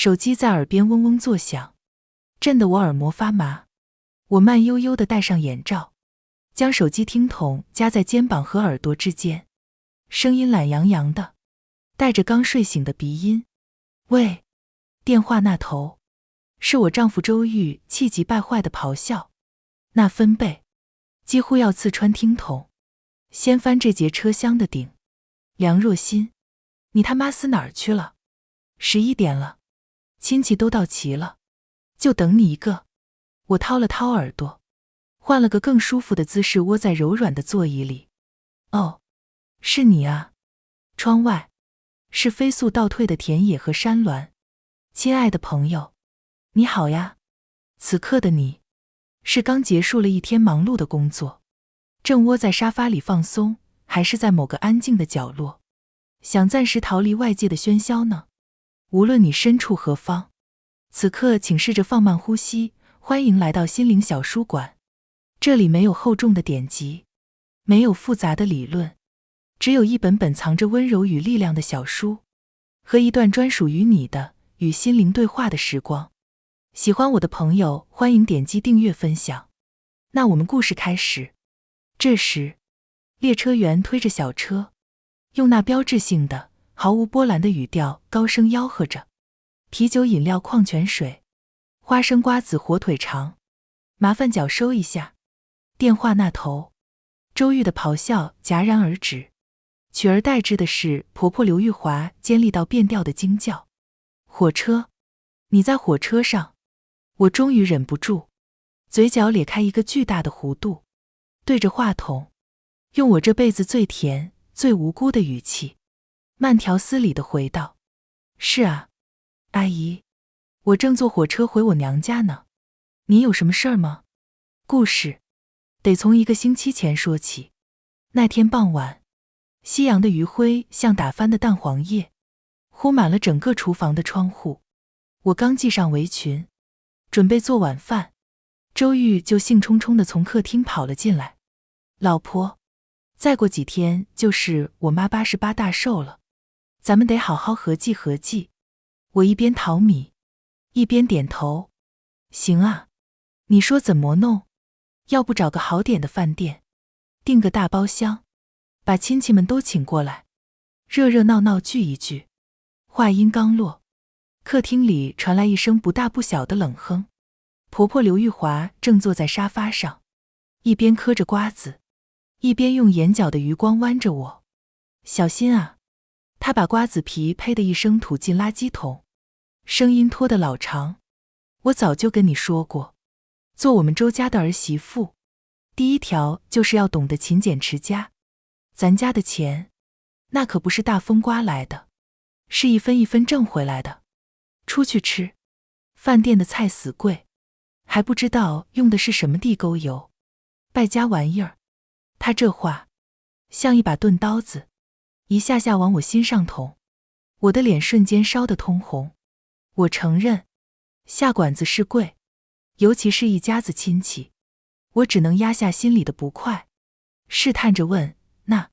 手机在耳边嗡嗡作响，震得我耳膜发麻。我慢悠悠地戴上眼罩，将手机听筒夹在肩膀和耳朵之间，声音懒洋洋的，带着刚睡醒的鼻音。喂，电话那头是我丈夫周玉气急败坏的咆哮，那分贝几乎要刺穿听筒，掀翻这节车厢的顶。梁若欣，你他妈死哪儿去了？11点了，亲戚都到齐了，就等你一个。我掏了掏耳朵，换了个更舒服的姿势窝在柔软的座椅里。哦，是你啊。窗外是飞速倒退的田野和山峦。亲爱的朋友，你好呀。此刻的你是刚结束了一天忙碌的工作，正窝在沙发里放松，还是在某个安静的角落，想暂时逃离外界的喧嚣呢？无论你身处何方，此刻请试着放慢呼吸，欢迎来到心灵小书馆。这里没有厚重的典籍，没有复杂的理论，只有一本本藏着温柔与力量的小书，和一段专属于你的与心灵对话的时光。喜欢我的朋友，欢迎点击订阅分享。那我们故事开始。这时，列车员推着小车，用那标志性的毫无波澜的语调高声吆喝着：啤酒、饮料、矿泉水，花生、瓜子、火腿肠，麻烦脚收一下。电话那头，周玉的咆哮戛然而止，取而代之的是婆婆刘玉华尖利到变调的惊叫：火车，你在火车上！我终于忍不住，嘴角咧开一个巨大的弧度，对着话筒，用我这辈子最甜、最无辜的语气，慢条斯理地回道：是啊，阿姨，我正坐火车回我娘家呢。您有什么事儿吗？故事得从1个星期前说起。那天傍晚，夕阳的余晖像打翻的蛋黄液，糊满了整个厨房的窗户。我刚系上围裙，准备做晚饭，周玉就兴冲冲地从客厅跑了进来。老婆，再过几天就是我妈88大寿了，咱们得好好合计合计。我一边淘米，一边点头。行啊，你说怎么弄？要不找个好点的饭店，订个大包厢，把亲戚们都请过来，热热闹闹聚一聚。话音刚落，客厅里传来一声不大不小的冷哼。婆婆刘玉华正坐在沙发上，一边嗑着瓜子，一边用眼角的余光弯着我。小心啊！她把瓜子皮呸的一声吐进垃圾桶，声音拖得老长。我早就跟你说过，做我们周家的儿媳妇，第一条就是要懂得勤俭持家。咱家的钱，那可不是大风刮来的，是一分一分挣回来的。出去吃，饭店的菜死贵，还不知道用的是什么地沟油，败家玩意儿。他这话像一把钝刀子，一下下往我心上捅。我的脸瞬间烧得通红。我承认，下馆子是贵，尤其是一家子亲戚，我只能压下心里的不快，试探着问：那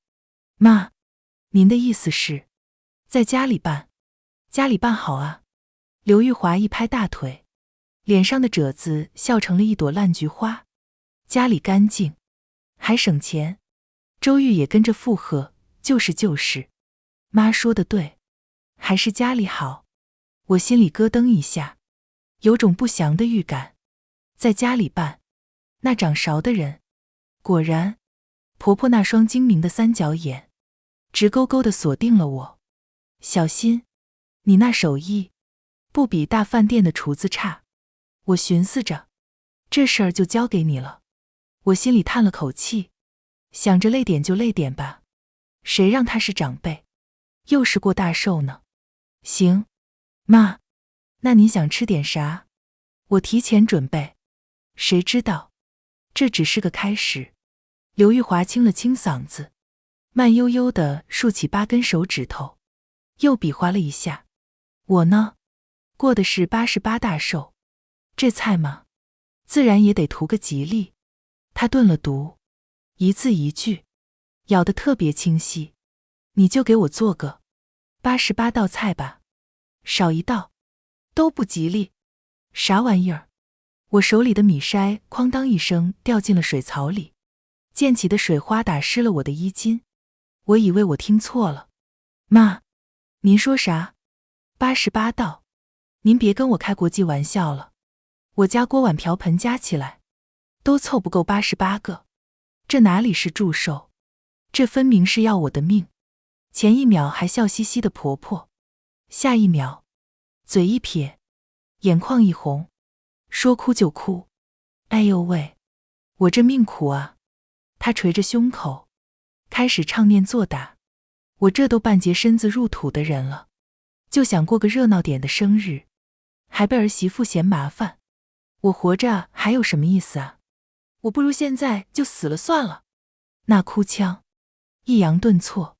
妈，您的意思是在家里办？家里办好啊。刘玉华一拍大腿，脸上的褶子笑成了一朵烂菊花。家里干净，还省钱。周玉也跟着附和：就是就是，妈说的对，还是家里好。我心里咯噔一下，有种不祥的预感。在家里办，那掌勺的人，果然，婆婆那双精明的三角眼，直勾勾地锁定了我。小心，你那手艺不比大饭店的厨子差。我寻思着，这事儿就交给你了。我心里叹了口气，想着累点就累点吧，谁让他是长辈，又是过大寿呢。行，妈，那你想吃点啥？我提前准备。谁知道，这只是个开始。刘玉华清了清嗓子，慢悠悠地竖起8根手指头，又比划了一下。我呢，过的是88大寿，这菜嘛，自然也得图个吉利。他顿了读，一字一句，咬得特别清晰。你就给我做个88道菜吧，少一道都不吉利。啥玩意儿？我手里的米筛哐当一声掉进了水槽里，溅起的水花打湿了我的衣襟。我以为我听错了。妈，您说啥？88道。您别跟我开国际玩笑了，我家锅碗瓢盆加起来都凑不够88个，这哪里是祝寿，这分明是要我的命。前一秒还笑嘻嘻的婆婆，下一秒嘴一撇，眼眶一红，说哭就哭。哎呦喂，我这命苦啊！她捶着胸口，开始唱念做打。我这都半截身子入土的人了，就想过个热闹点的生日，还被儿媳妇嫌麻烦。我活着还有什么意思啊？我不如现在就死了算了。那哭腔抑扬顿挫，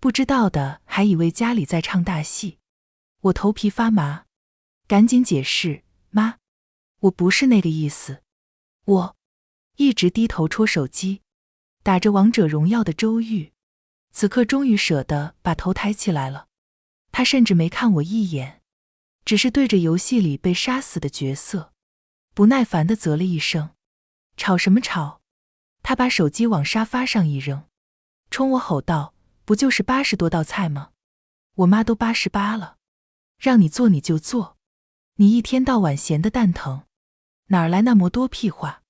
不知道的还以为家里在唱大戏。我头皮发麻，赶紧解释，妈，我不是那个意思。我一直低头戳手机，打着王者荣耀的周玉，此刻终于舍得把头抬起来了。他甚至没看我一眼，只是对着游戏里被杀死的角色不耐烦地啧了一声。吵什么吵？他把手机往沙发上一扔，冲我吼道，不就是80多道菜吗？我妈都88了，让你做你就做，你一天到晚闲得蛋疼，哪儿来那么多屁话？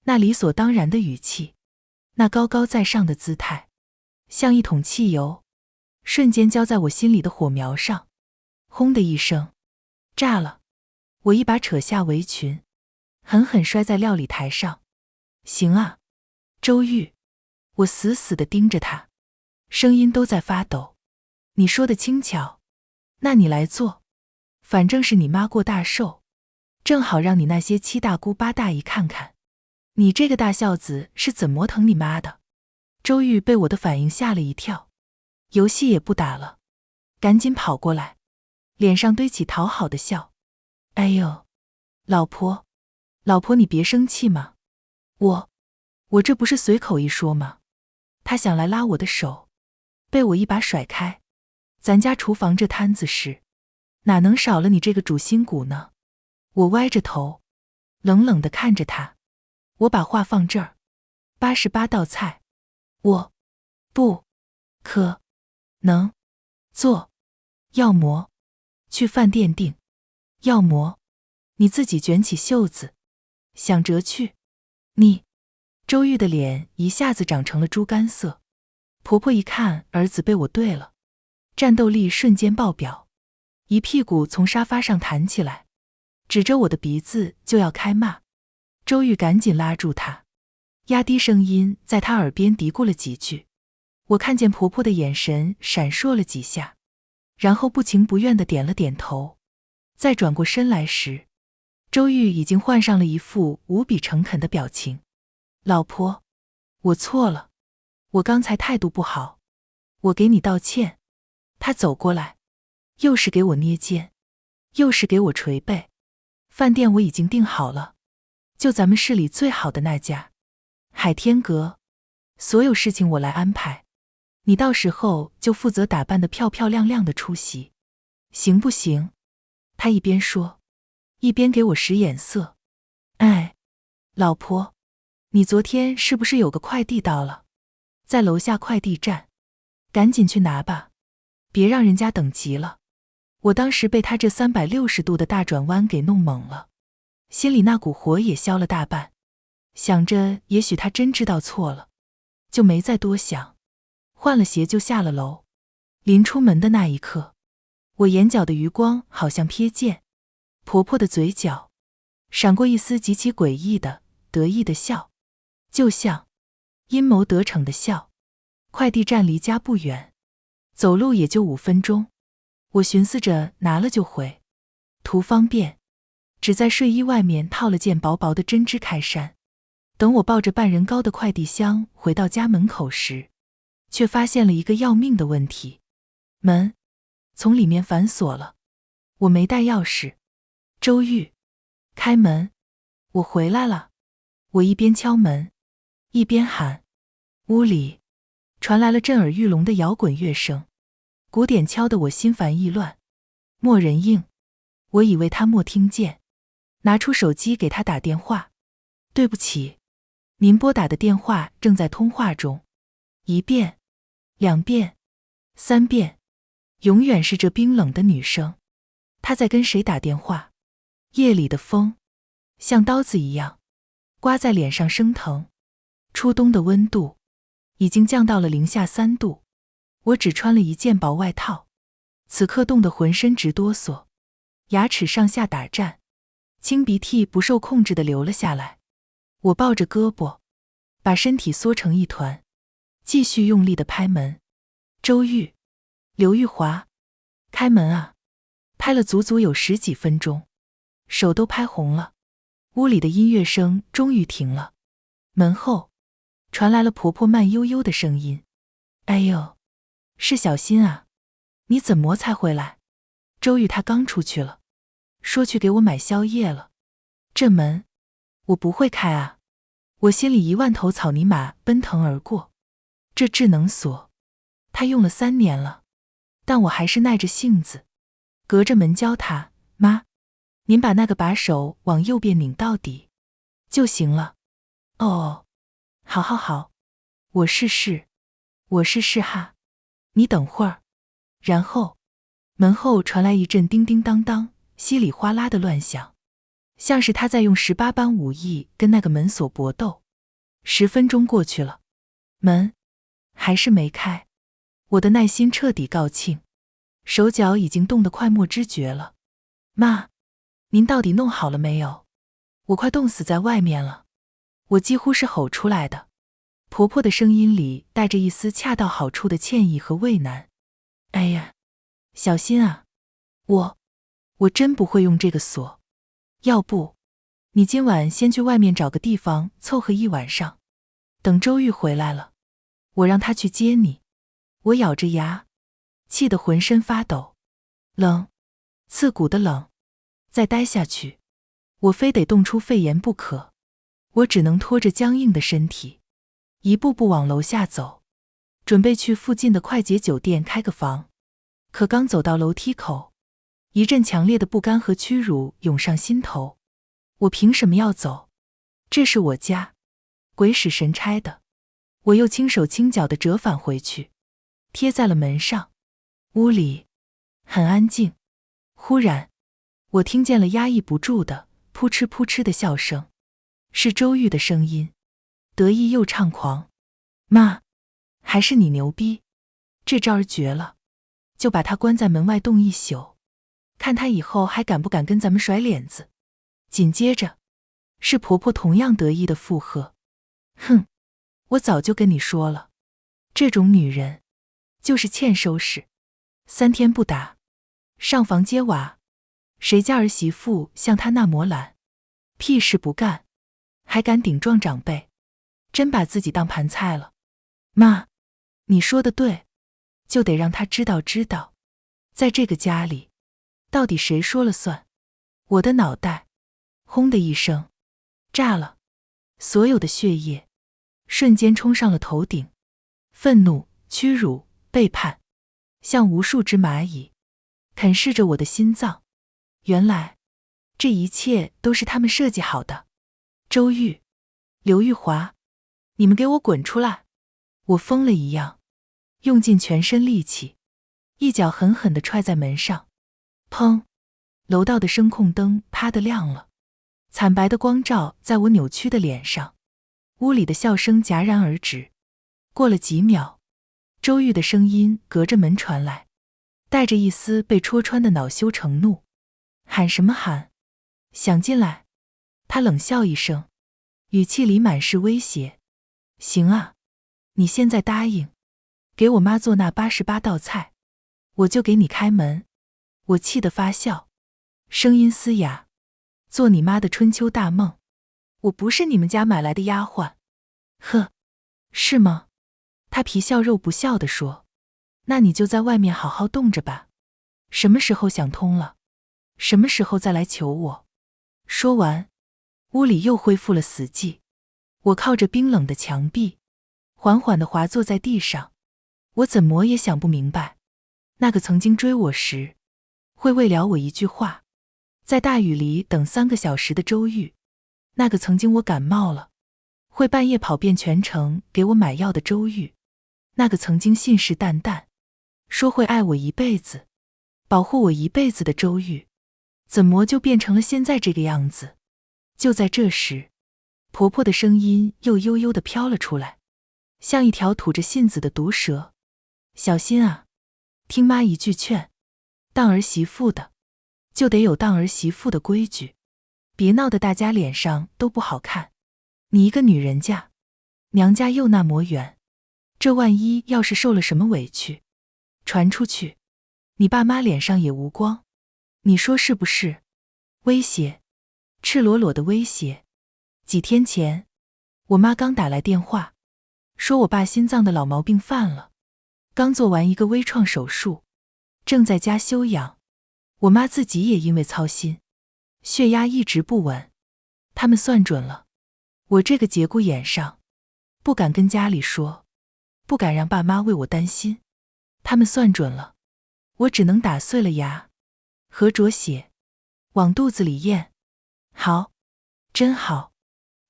那理所当然的语气，那高高在上的姿态，像一桶汽油，瞬间浇在我心里的火苗上，轰的一声，炸了。我一把扯下围裙，狠狠摔在料理台上。行啊，周玉，我死死地盯着他，声音都在发抖。你说的轻巧，那你来做，反正是你妈过大寿，正好让你那些七大姑八大姨看看，你这个大孝子是怎么疼你妈的。周玉被我的反应吓了一跳，游戏也不打了，赶紧跑过来，脸上堆起讨好的笑。哎呦，老婆，老婆你别生气嘛，我这不是随口一说吗？他想来拉我的手，被我一把甩开。咱家厨房这摊子事，哪能少了你这个主心骨呢？我歪着头，冷冷地看着他。我把话放这儿，88道菜，我不可能做，要么去饭店订，要么你自己卷起袖子想折去。你，周玉的脸一下子长成了猪肝色。婆婆一看儿子被我对了，战斗力瞬间爆表，一屁股从沙发上弹起来，指着我的鼻子就要开骂。周玉赶紧拉住他，压低声音在他耳边嘀咕了几句。我看见婆婆的眼神闪烁了几下，然后不情不愿地点了点头。再转过身来时，周玉已经换上了一副无比诚恳的表情。老婆，我错了，我刚才态度不好，我给你道歉。他走过来，又是给我捏肩，又是给我捶背。饭店我已经订好了，就咱们市里最好的那家，海天阁，所有事情我来安排，你到时候就负责打扮得漂漂亮亮的出席，行不行？他一边说，一边给我使眼色。哎，老婆，你昨天是不是有个快递到了？在楼下快递站，赶紧去拿吧，别让人家等急了。我当时被他这360度的大转弯给弄懵了，心里那股火也消了大半，想着也许他真知道错了，就没再多想，换了鞋就下了楼。临出门的那一刻，我眼角的余光好像瞥见婆婆的嘴角闪过一丝极其诡异的得意的笑，就像阴谋得逞的笑。快递站离家不远，走路也就5分钟。我寻思着拿了就回，图方便，只在睡衣外面套了件薄薄的针织开衫。等我抱着半人高的快递箱回到家门口时，却发现了一个要命的问题，门从里面反锁了，我没带钥匙。周玉，开门，我回来了。我一边敲门，一边喊。屋里传来了震耳欲聋的摇滚乐声，鼓点敲得我心烦意乱。默人应，我以为他没听见，拿出手机给他打电话。对不起，您拨打的电话正在通话中。1遍、2遍、3遍，永远是这冰冷的女声。她在跟谁打电话？夜里的风像刀子一样刮在脸上生疼。初冬的温度已经降到了-3度，我只穿了一件薄外套，此刻冻得浑身直哆嗦，牙齿上下打颤，清鼻涕不受控制地流了下来。我抱着胳膊，把身体缩成一团，继续用力地拍门。周玉、刘玉华，开门啊！拍了足足有10几分钟，手都拍红了。屋里的音乐声终于停了，门后传来了婆婆慢悠悠的声音：“哎呦，是小新啊，你怎么才回来？”周玉她刚出去了，说去给我买宵夜了。这门我不会开啊！我心里1万头草泥马奔腾而过。这智能锁他用了3年了，但我还是耐着性子隔着门教他：“妈，您把那个把手往右边拧到底就行了。”哦，好好好，我试试哈。你等会儿。然后门后传来一阵叮叮当当、稀里哗啦的乱响，像是他在用18般武艺跟那个门锁搏斗。10分钟过去了，门还是没开。我的耐心彻底告罄，手脚已经冻得快没知觉了。妈，您到底弄好了没有？我快冻死在外面了。我几乎是吼出来的，婆婆的声音里带着一丝恰到好处的歉意和畏难。哎呀，小新啊，我真不会用这个锁，要不你今晚先去外面找个地方凑合一晚上，等周玉回来了，我让他去接你。我咬着牙，气得浑身发抖，冷，刺骨的冷。再待下去，我非得冻出肺炎不可。我只能拖着僵硬的身体，一步步往楼下走，准备去附近的快捷酒店开个房。可刚走到楼梯口，一阵强烈的不甘和屈辱涌上心头。我凭什么要走？这是我家，鬼使神差的。我又轻手轻脚地折返回去，贴在了门上。屋里很安静。忽然，我听见了压抑不住的扑哧扑哧的笑声，是周玉的声音，得意又猖狂。妈，还是你牛逼，这招儿绝了，就把他关在门外冻一宿，看他以后还敢不敢跟咱们甩脸子。紧接着是婆婆同样得意的附和：哼，我早就跟你说了，这种女人就是欠收拾，3天不打，上房揭瓦。谁家儿媳妇像她那么懒，屁事不干，还敢顶撞长辈，真把自己当盘菜了。妈，你说的对，就得让她知道，在这个家里，到底谁说了算。我的脑袋轰的一声炸了，所有的血液瞬间冲上了头顶，愤怒、屈辱、背叛，像无数只蚂蚁啃噬着我的心脏。原来这一切都是他们设计好的。周玉、刘玉华，你们给我滚出来！我疯了一样，用尽全身力气，一脚狠狠地踹在门上。砰！楼道的声控灯啪地亮了，惨白的光照在我扭曲的脸上，屋里的笑声戛然而止。过了几秒，周玉的声音隔着门传来，带着一丝被戳穿的恼羞成怒。喊什么喊？想进来？他冷笑一声，语气里满是威胁。行啊，你现在答应给我妈做那88道菜，我就给你开门。我气得发笑，声音嘶哑。做你妈的春秋大梦，我不是你们家买来的丫鬟。呵，是吗？他皮笑肉不笑地说，那你就在外面好好冻着吧，什么时候想通了，什么时候再来求我。说完，屋里又恢复了死寂。我靠着冰冷的墙壁，缓缓地滑坐在地上。我怎么也想不明白，那个曾经追我时，会为了我一句话，在大雨里等3个小时的周玉，那个曾经我感冒了会半夜跑遍全城给我买药的周玉，那个曾经信誓旦旦说会爱我一辈子保护我一辈子的周玉，怎么就变成了现在这个样子？就在这时，婆婆的声音又悠悠地飘了出来，像一条吐着信子的毒蛇。小心啊，听妈一句劝，当儿媳妇的就得有当儿媳妇的规矩，别闹得大家脸上都不好看。你一个女人家，娘家又那么远，这万一要是受了什么委屈，传出去，你爸妈脸上也无光，你说是不是？威胁，赤裸裸的威胁。几天前，我妈刚打来电话，说我爸心脏的老毛病犯了，刚做完一个微创手术，正在家休养。我妈自己也因为操心，血压一直不稳，他们算准了，我这个节骨眼上，不敢跟家里说，不敢让爸妈为我担心，他们算准了，我只能打碎了牙，合着血，往肚子里咽。好，真好。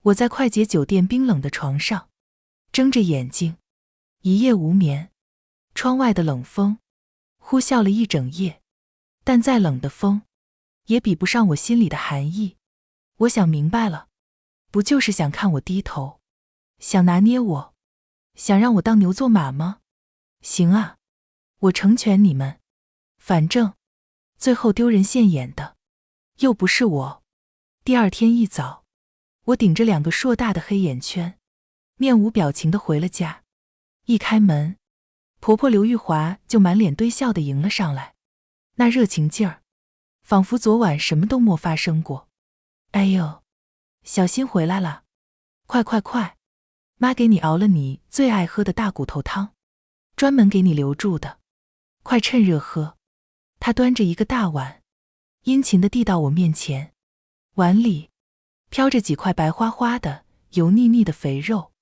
我在快捷酒店冰冷的床上，睁着眼睛，一夜无眠。窗外的冷风呼啸了一整夜，但再冷的风也比不上我心里的寒意。我想明白了，不就是想看我低头，想拿捏我，想让我当牛做马吗？行啊，我成全你们，反正最后丢人现眼的又不是我。第二天一早，我顶着2个硕大的黑眼圈，面无表情地回了家。一开门，婆婆刘玉华就满脸堆笑地迎了上来，那热情劲儿，仿佛昨晚什么都没发生过。哎呦，小新回来了，快快快，妈给你熬了你最爱喝的大骨头汤，专门给你留住的，快趁热喝。她端着一个大碗，殷勤地递到我面前，碗里飘着几块白花花的、油腻腻的肥肉，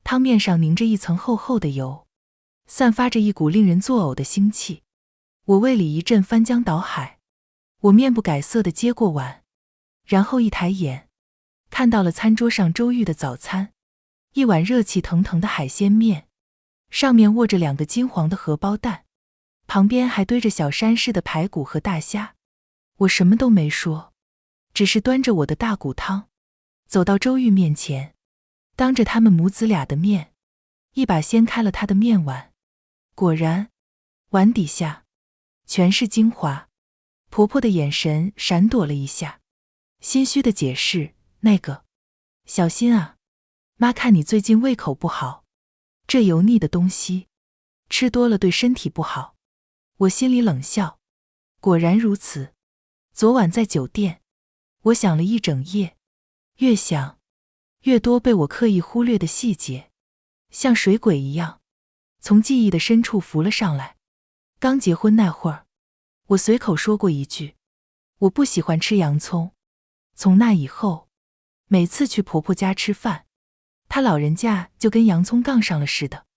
汤面上凝着一层厚厚的油，散发着一股令人作呕的腥气。我胃里一阵翻江倒海，我面不改色地接过碗，然后一抬眼，看到了餐桌上周玉的早餐，一碗热气腾腾的海鲜面，上面卧着2个金黄的荷包蛋，旁边还堆着小山似的排骨和大虾。我什么都没说，只是端着我的大骨汤，走到周玉面前，当着他们母子俩的面，一把掀开了他的面碗。果然，碗底下全是精华。婆婆的眼神闪躲了一下，心虚的解释，那个，小心啊，妈看你最近胃口不好，这油腻的东西吃多了对身体不好。我心里冷笑，果然如此。昨晚在酒店，我想了一整夜，越想越多被我刻意忽略的细节，像水鬼一样从记忆的深处浮了上来。刚结婚那会儿，我随口说过一句，我不喜欢吃洋葱。从那以后，每次去婆婆家吃饭，她老人家就跟洋葱杠上了似的，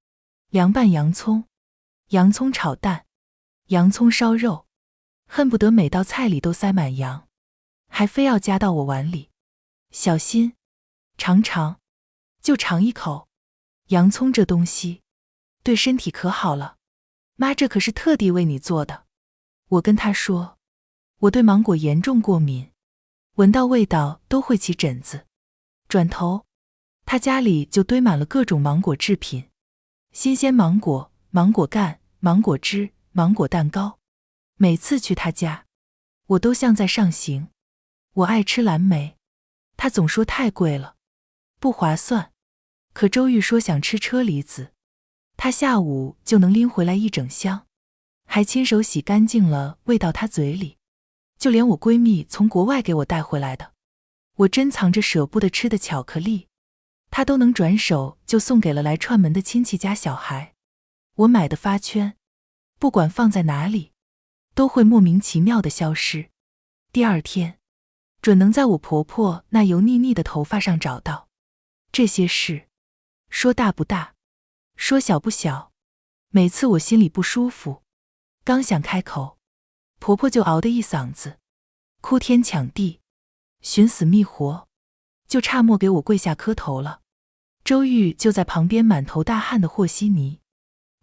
凉拌洋葱、洋葱炒蛋、洋葱烧肉，恨不得每道菜里都塞满洋，还非要加到我碗里。小心，尝尝，就尝一口，洋葱这东西对身体可好了，妈这可是特地为你做的。我跟她说，我对芒果严重过敏，闻到味道都会起疹子。转头，她家里就堆满了各种芒果制品，新鲜芒果、芒果干、芒果汁、芒果蛋糕。每次去她家，我都像在上刑。我爱吃蓝莓，她总说太贵了，不划算。可周玉说想吃车厘子，她下午就能拎回来一整箱，还亲手洗干净了喂到她嘴里。就连我闺蜜从国外给我带回来的，我珍藏着舍不得吃的巧克力，她都能转手就送给了来串门的亲戚家小孩。我买的发圈，不管放在哪里，都会莫名其妙地消失。第二天，准能在我婆婆那油腻腻的头发上找到。这些事，说大不大，说小不小。每次我心里不舒服，刚想开口，婆婆就嗷的一嗓子，哭天抢地，寻死觅活，就差没给我跪下磕头了。周玉就在旁边满头大汗的和稀泥，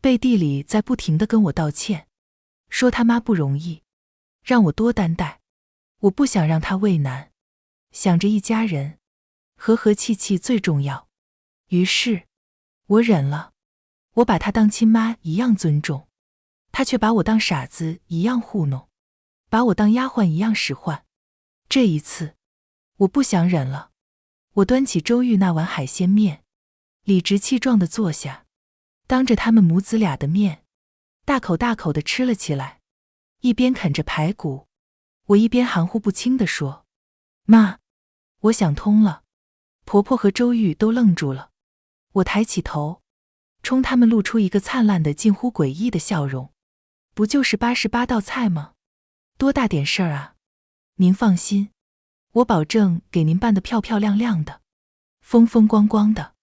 背地里在不停地跟我道歉，说他妈不容易，让我多担待，我不想让他为难，想着一家人和和气气最重要。于是我忍了，我把他当亲妈一样尊重，他却把我当傻子一样糊弄，把我当丫鬟一样使唤。这一次我不想忍了，我端起周玉那碗海鲜面，理直气壮地坐下，当着他们母子俩的面大口大口地吃了起来，一边啃着排骨，我一边含糊不清地说：妈，我想通了。婆婆和周玉都愣住了，我抬起头，冲他们露出一个灿烂的近乎诡异的笑容。不就是88道菜吗？多大点事儿啊？您放心，我保证给您办得漂漂亮亮的，风风光光的，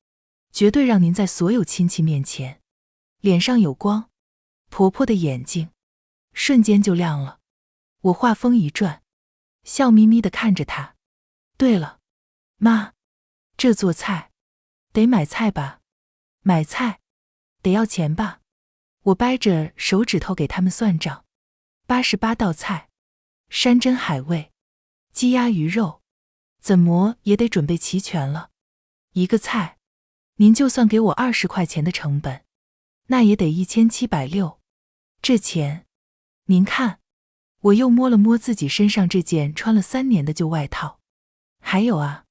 绝对让您在所有亲戚面前脸上有光。婆婆的眼睛瞬间就亮了，我话锋一转，笑眯眯地看着她。对了，妈，这做菜得买菜吧？买菜得要钱吧？我掰着手指头给他们算账，88道菜，山珍海味，鸡鸭鱼肉，怎么也得准备齐全了。一个菜，您就算给我20块钱的成本，那也得1760。这钱，您看。我又摸了摸自己身上这件穿了3年的旧外套。还有啊，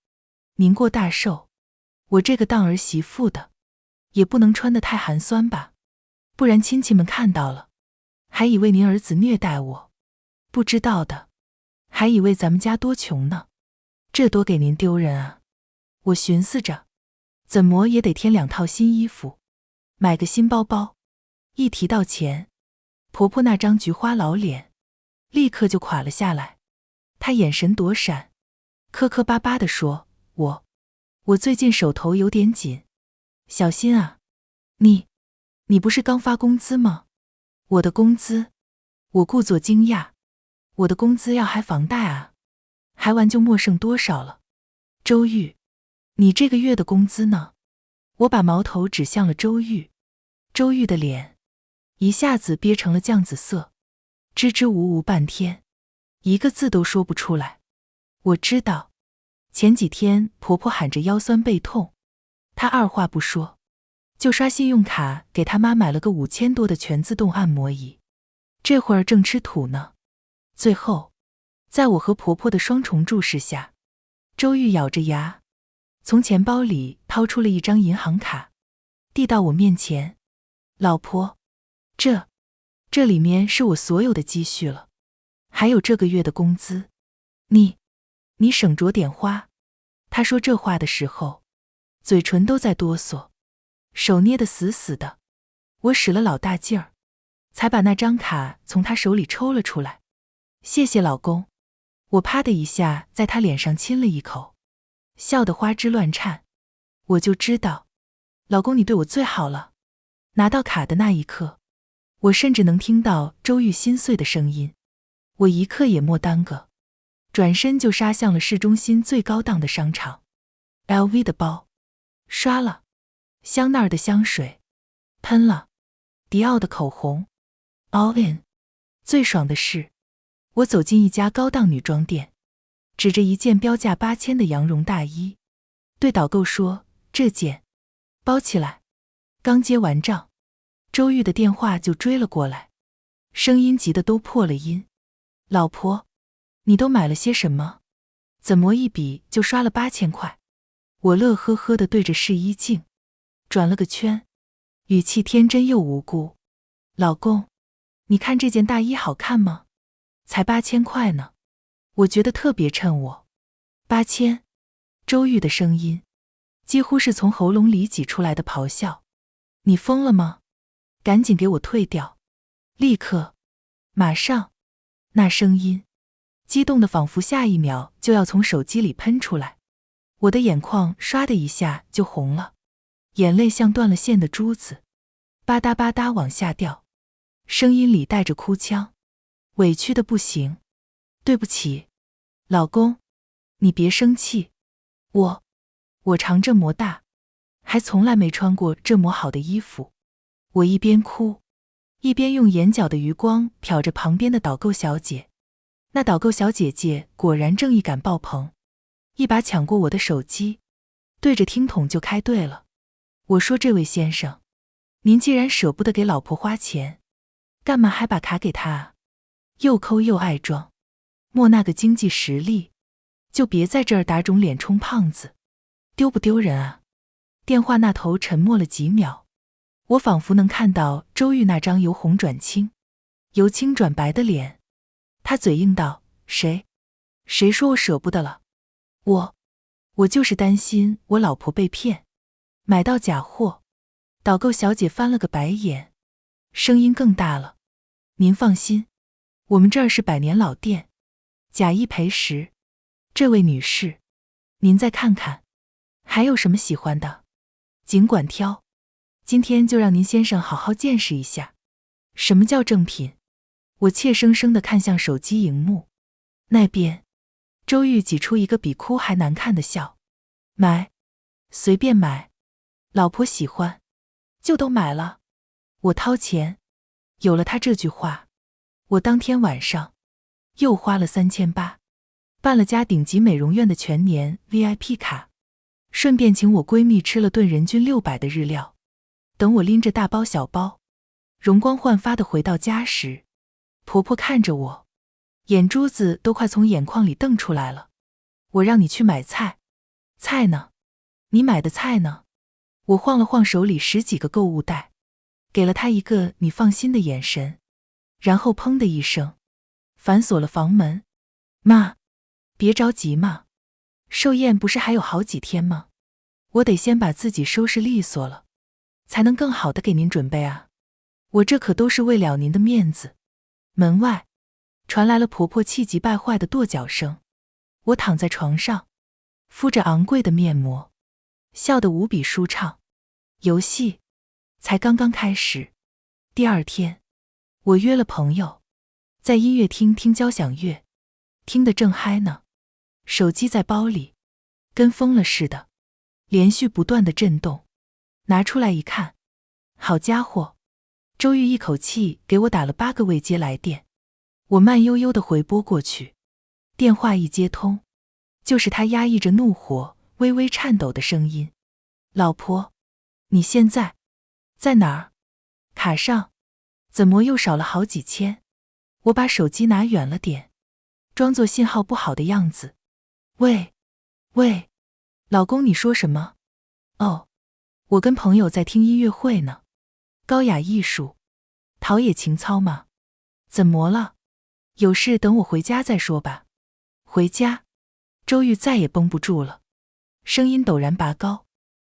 您过大寿，我这个当儿媳妇的，也不能穿得太寒酸吧，不然亲戚们看到了，还以为您儿子虐待我，不知道的，还以为咱们家多穷呢，这多给您丢人啊。我寻思着，怎么也得添2套新衣服，买个新包包。一提到钱，婆婆那张菊花老脸立刻就垮了下来，她眼神躲闪，磕磕巴巴地说：我最近手头有点紧，小心啊。你不是刚发工资吗？我的工资？我故作惊讶，我的工资要还房贷啊？还完就没剩多少了。周玉，你这个月的工资呢？我把矛头指向了周玉，周玉的脸一下子憋成了酱紫色，支支吾吾半天，一个字都说不出来。我知道，前几天婆婆喊着腰酸背痛，她二话不说，就刷信用卡给她妈买了个5000多的全自动按摩仪，这会儿正吃土呢。最后，在我和婆婆的双重注视下，周玉咬着牙，从钱包里掏出了一张银行卡，递到我面前。老婆，这里面是我所有的积蓄了，还有这个月的工资，你省着点花。他说这话的时候，嘴唇都在哆嗦，手捏得死死的。我使了老大劲儿，才把那张卡从他手里抽了出来。谢谢老公。我啪的一下在他脸上亲了一口，笑得花枝乱颤。我就知道，老公你对我最好了。拿到卡的那一刻，我甚至能听到周玉心碎的声音。我一刻也莫耽搁，转身就杀向了市中心最高档的商场。LV 的包刷了，香奈儿的香水喷了，迪奥的口红 all in。 最爽的是，我走进一家高档女装店，指着一件标价8000的羊绒大衣，对导购说：这件包起来。刚结完账，周玉的电话就追了过来，声音急得都破了音。老婆，你都买了些什么？怎么一笔就刷了8000块？我乐呵呵地对着试衣镜转了个圈，语气天真又无辜。老公，你看这件大衣好看吗？才8000块呢，我觉得特别衬我。8000？周玉的声音几乎是从喉咙里挤出来的咆哮。你疯了吗？赶紧给我退掉！立刻！马上！那声音激动的仿佛下一秒就要从手机里喷出来，我的眼眶唰的一下就红了，眼泪像断了线的珠子，吧嗒吧嗒往下掉，声音里带着哭腔，委屈的不行。对不起，老公，你别生气，我常这么大，还从来没穿过这么好的衣服。我一边哭，一边用眼角的余光瞟着旁边的导购小姐。那导购小姐姐果然正义感爆棚，一把抢过我的手机，对着听筒就开对了。我说，这位先生，您既然舍不得给老婆花钱，干嘛还把卡给她啊？又抠又爱装，莫那个经济实力，就别在这儿打肿脸充胖子，丢不丢人啊？电话那头沉默了几秒，我仿佛能看到周玉那张由红转青，由青转白的脸。他嘴硬道：谁说我舍不得了？我就是担心我老婆被骗，买到假货。导购小姐翻了个白眼，声音更大了。您放心，我们这儿是100年老店，假一赔10。这位女士，您再看看，还有什么喜欢的，尽管挑。今天就让您先生好好见识一下，什么叫正品。我怯生生地看向手机荧幕，那边，周玉挤出一个比哭还难看的笑。买，随便买，老婆喜欢，就都买了。我掏钱。有了他这句话，我当天晚上又花了3800，办了家顶级美容院的全年 VIP 卡，顺便请我闺蜜吃了顿人均600的日料。等我拎着大包小包，容光焕发地回到家时，婆婆看着我，眼珠子都快从眼眶里瞪出来了。我让你去买菜，菜呢？你买的菜呢？我晃了晃手里10几个购物袋，给了她一个你放心的眼神，然后砰的一声，反锁了房门。妈，别着急嘛，寿宴不是还有好几天吗？我得先把自己收拾利索了，才能更好的给您准备啊。我这可都是为了您的面子。门外传来了婆婆气急败坏的跺脚声。我躺在床上，敷着昂贵的面膜，笑得无比舒畅。游戏才刚刚开始。第二天，我约了朋友，在音乐厅听交响乐，听得正嗨呢。手机在包里，跟疯了似的，连续不断的震动。拿出来一看，好家伙，周玉一口气给我打了8个未接来电。我慢悠悠地回拨过去，电话一接通，就是他压抑着怒火，微微颤抖的声音。老婆，你现在在哪儿？卡上怎么又少了好几千？我把手机拿远了点，装作信号不好的样子。喂，老公，你说什么？哦，我跟朋友在听音乐会呢。高雅艺术，陶冶情操吗？怎么了？有事等我回家再说吧。回家？周玉再也绷不住了，声音陡然拔高，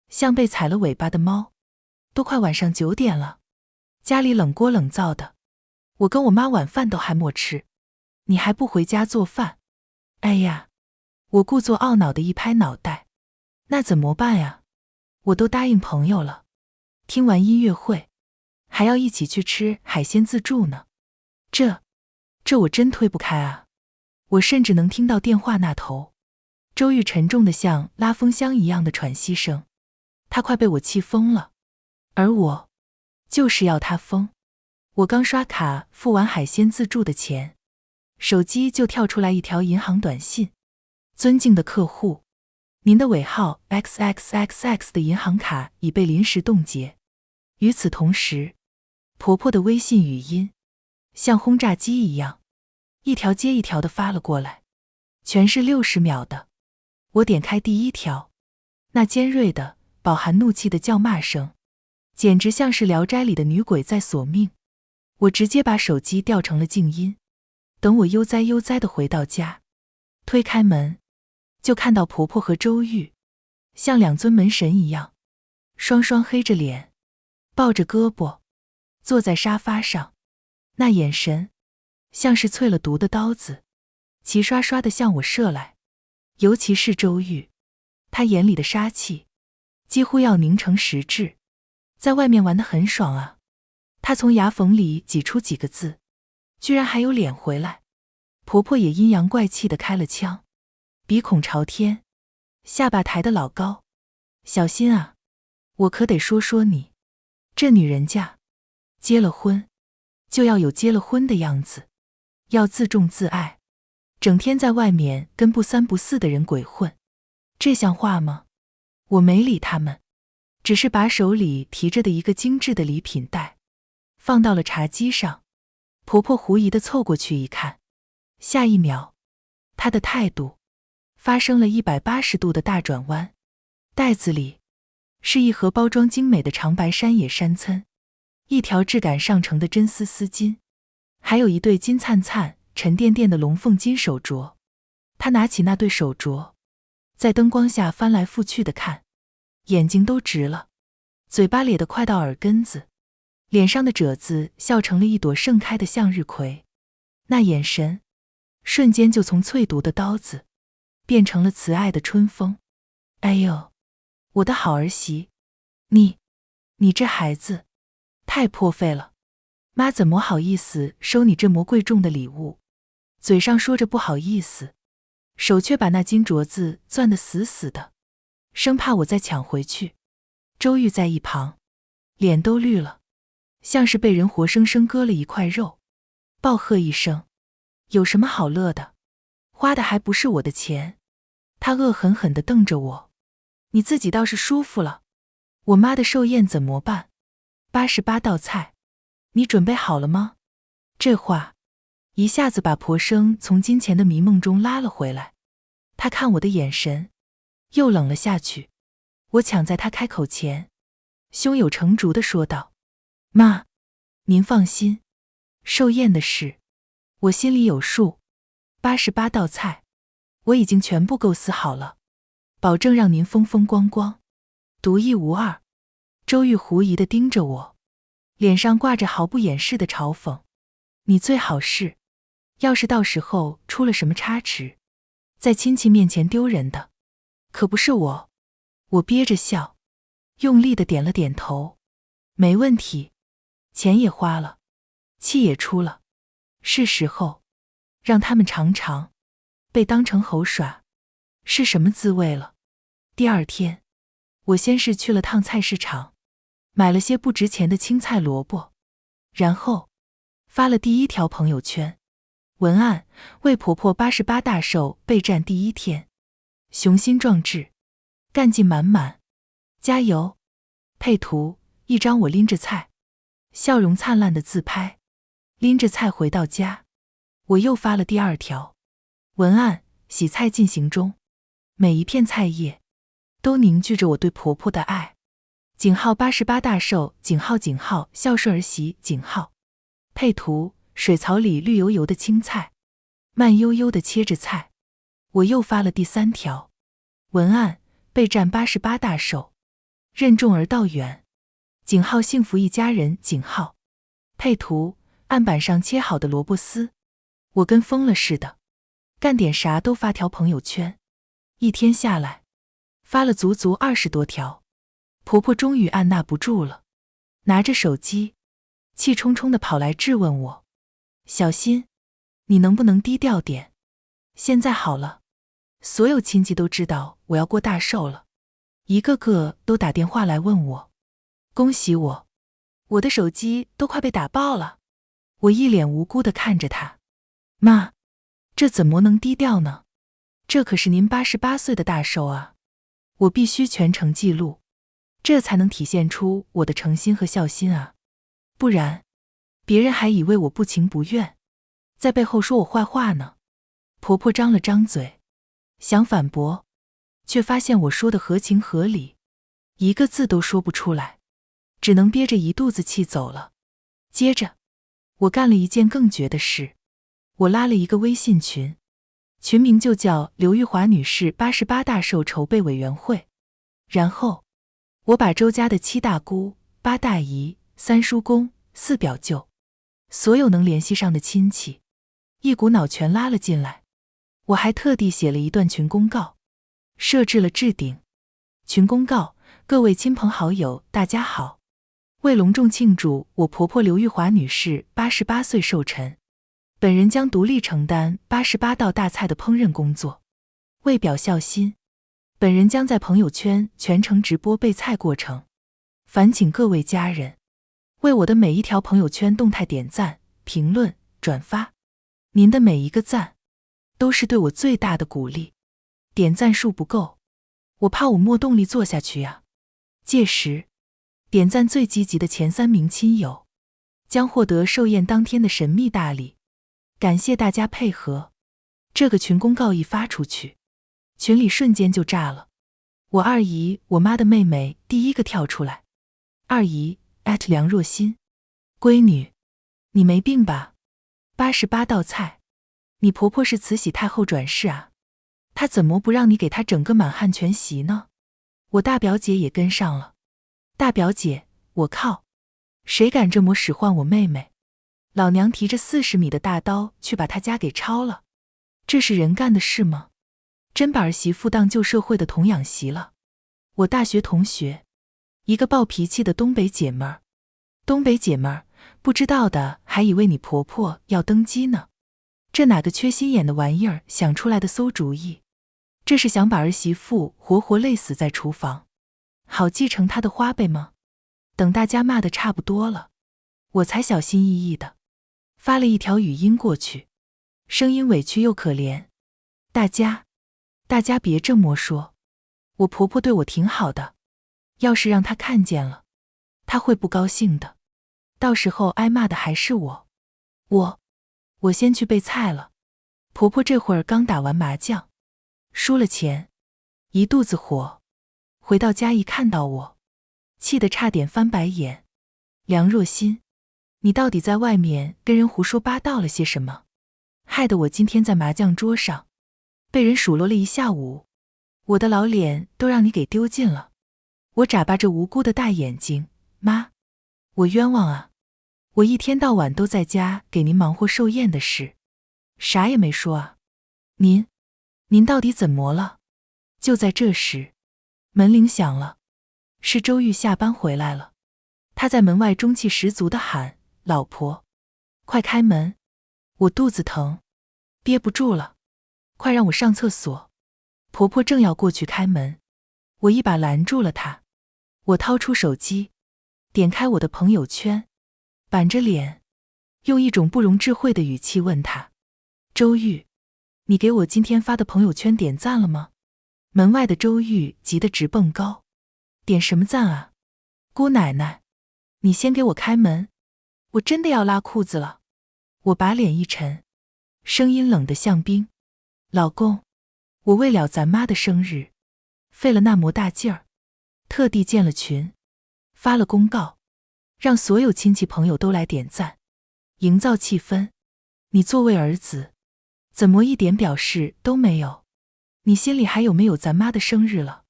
像被踩了尾巴的猫。都快晚上9点了，家里冷锅冷灶的，我跟我妈晚饭都还没吃，你还不回家做饭？哎呀，我故作懊恼的一拍脑袋，那怎么办呀？我都答应朋友了，听完音乐会还要一起去吃海鲜自助呢，这我真推不开啊。我甚至能听到电话那头周玉沉重的像拉风箱一样的喘息声，他快被我气疯了，而我就是要他疯。我刚刷卡付完海鲜自助的钱，手机就跳出来一条银行短信：尊敬的客户，您的尾号 XXXX 的银行卡已被临时冻结。与此同时，婆婆的微信语音像轰炸机一样，一条接一条的发了过来，全是60秒的。我点开第一条，那尖锐的、饱含怒气的叫骂声，简直像是《聊斋》里的女鬼在索命。我直接把手机调成了静音。等我悠哉地回到家，推开门，就看到婆婆和周玉像2尊门神一样，双双黑着脸，抱着胳膊，坐在沙发上，那眼神像是淬了毒的刀子，齐刷刷地向我射来。尤其是周玉，他眼里的杀气几乎要凝成实质。在外面玩得很爽啊，他从牙缝里挤出几个字，居然还有脸回来。婆婆也阴阳怪气地开了枪，鼻孔朝天，下巴抬得老高。小心啊，我可得说说你，这女人家，结了婚，就要有结了婚的样子，要自重自爱，整天在外面跟不三不四的人鬼混，这像话吗？我没理他们，只是把手里提着的一个精致的礼品袋放到了茶几上。婆婆狐疑地凑过去一看，下一秒，她的态度发生了180度的大转弯。袋子里是一盒包装精美的长白山野山参，一条质感上乘的真丝丝巾，还有一对金灿灿、沉甸甸的龙凤金手镯。她拿起那对手镯，在灯光下翻来覆去的看，眼睛都直了，嘴巴咧得快到耳根子，脸上的褶子笑成了一朵盛开的向日葵。那眼神瞬间就从淬毒的刀子变成了慈爱的春风。哎呦，我的好儿媳，你这孩子太破费了，妈怎么好意思收你这么贵重的礼物？嘴上说着不好意思，手却把那金镯子攥得死死的，生怕我再抢回去。周玉在一旁脸都绿了，像是被人活生生割了一块肉，暴喝一声：有什么好乐的？花的还不是我的钱。他恶狠狠地瞪着我，你自己倒是舒服了，我妈的寿宴怎么办？88道菜，你准备好了吗？这话一下子把婆生从金钱的迷梦中拉了回来。他看我的眼神又冷了下去。我抢在他开口前，胸有成竹地说道：妈，您放心，寿宴的事我心里有数，88道菜我已经全部构思好了，保证让您风风光光，独一无二。周玉狐疑地盯着我，脸上挂着毫不掩饰的嘲讽。你最好是，要是到时候出了什么差池，在亲戚面前丢人的，可不是我。我憋着笑，用力地点了点头。没问题，钱也花了，气也出了，是时候让他们尝尝被当成猴耍是什么滋味了。第二天，我先是去了趟菜市场，买了些不值钱的青菜萝卜，然后发了第一条朋友圈，文案：为婆婆88大寿备战第一天，雄心壮志，干劲满满，加油。配图：一张我拎着菜，笑容灿烂的自拍。拎着菜回到家，我又发了第二条，文案：洗菜进行中，每一片菜叶都凝聚着我对婆婆的爱。井号88大寿，井号孝顺儿媳，井号。配图：水槽里绿油油的青菜，慢悠悠地切着菜。我又发了第三条，文案：备战88大寿，任重而道远，井号幸福一家人，井号。配图：案板上切好的萝卜丝。我跟疯了似的，干点啥都发条朋友圈，一天下来发了足足20多条。婆婆终于按捺不住了，拿着手机气冲冲地跑来质问我：小心，你能不能低调点？现在好了，所有亲戚都知道我要过大寿了，一个个都打电话来问我，恭喜我，我的手机都快被打爆了。我一脸无辜地看着他，妈，这怎么能低调呢？这可是您88岁的大寿啊，我必须全程记录，这才能体现出我的诚心和孝心啊，不然别人还以为我不情不愿，在背后说我坏话呢。婆婆张了张嘴，想反驳，却发现我说的合情合理，一个字都说不出来，只能憋着一肚子气走了。接着，我干了一件更绝的事，我拉了一个微信群，群名就叫刘玉华女士88大寿筹备委员会。然后，我把周家的7大姑、8大姨、3叔公、4表舅，所有能联系上的亲戚，一股脑全拉了进来。我还特地写了一段群公告，设置了置顶。群公告：各位亲朋好友，大家好。为隆重庆祝我婆婆刘玉华女士88岁寿辰，本人将独立承担88道大菜的烹饪工作。为表孝心，本人将在朋友圈全程直播备菜过程，烦请各位家人为我的每一条朋友圈动态点赞、评论、转发。您的每一个赞都是对我最大的鼓励，点赞数不够，我怕我没动力做下去呀。届时，点赞最积极的前3名亲友将获得寿宴当天的神秘大礼。感谢大家配合。这个群公告一发出去，群里瞬间就炸了。我二姨，我妈的妹妹第一个跳出来。二姨梁若欣，闺女，你没病吧？88道菜，你婆婆是慈禧太后转世啊，她怎么不让你给她整个满汉全席呢？我大表姐也跟上了。大表姐，我靠，谁敢这么使唤我妹妹？老娘提着40米的大刀去把她家给抄了，这是人干的事吗？真把儿媳妇当旧社会的童养媳了。我大学同学，一个暴脾气的东北姐们儿。东北姐们儿，不知道的还以为你婆婆要登基呢。这哪个缺心眼的玩意儿想出来的馊主意？这是想把儿媳妇活活累死在厨房，好继承她的花呗吗？等大家骂得差不多了，我才小心翼翼的发了一条语音过去，声音委屈又可怜。大家别这么说，我婆婆对我挺好的，要是让她看见了，她会不高兴的，到时候挨骂的还是我。我先去备菜了。婆婆这会儿刚打完麻将，输了钱，一肚子火，回到家一看到我，气得差点翻白眼。梁若欣，你到底在外面跟人胡说八道了些什么？害得我今天在麻将桌上被人数落了一下午，我的老脸都让你给丢尽了。我眨巴着无辜的大眼睛，妈，我冤枉啊！我一天到晚都在家给您忙活寿宴的事，啥也没说啊。您到底怎么了？就在这时，门铃响了，是周玉下班回来了。他在门外中气十足地喊：老婆，快开门，我肚子疼，憋不住了，快让我上厕所。婆婆正要过去开门，我一把拦住了她。我掏出手机，点开我的朋友圈，板着脸，用一种不容置喙的语气问她：周玉，你给我今天发的朋友圈点赞了吗？门外的周玉急得直蹦高：点什么赞啊？姑奶奶，你先给我开门，我真的要拉裤子了。我把脸一沉，声音冷得像冰：老公，我为了咱妈的生日，费了那么大劲儿，特地建了群，发了公告，让所有亲戚朋友都来点赞，营造气氛。你作为儿子，怎么一点表示都没有？你心里还有没有咱妈的生日了？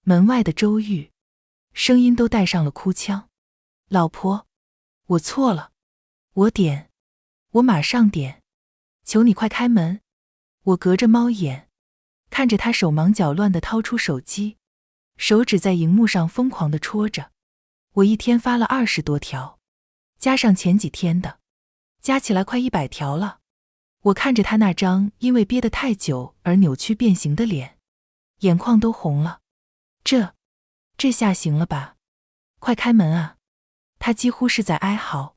门外的周玉，声音都带上了哭腔：老婆，我错了，我马上点，求你快开门。我隔着猫眼，看着他手忙脚乱地掏出手机，手指在荧幕上疯狂地戳着。我一天发了20多条，加上前几天的，加起来快100条了。我看着他那张因为憋得太久而扭曲变形的脸，眼眶都红了。这下行了吧？快开门啊！他几乎是在哀嚎。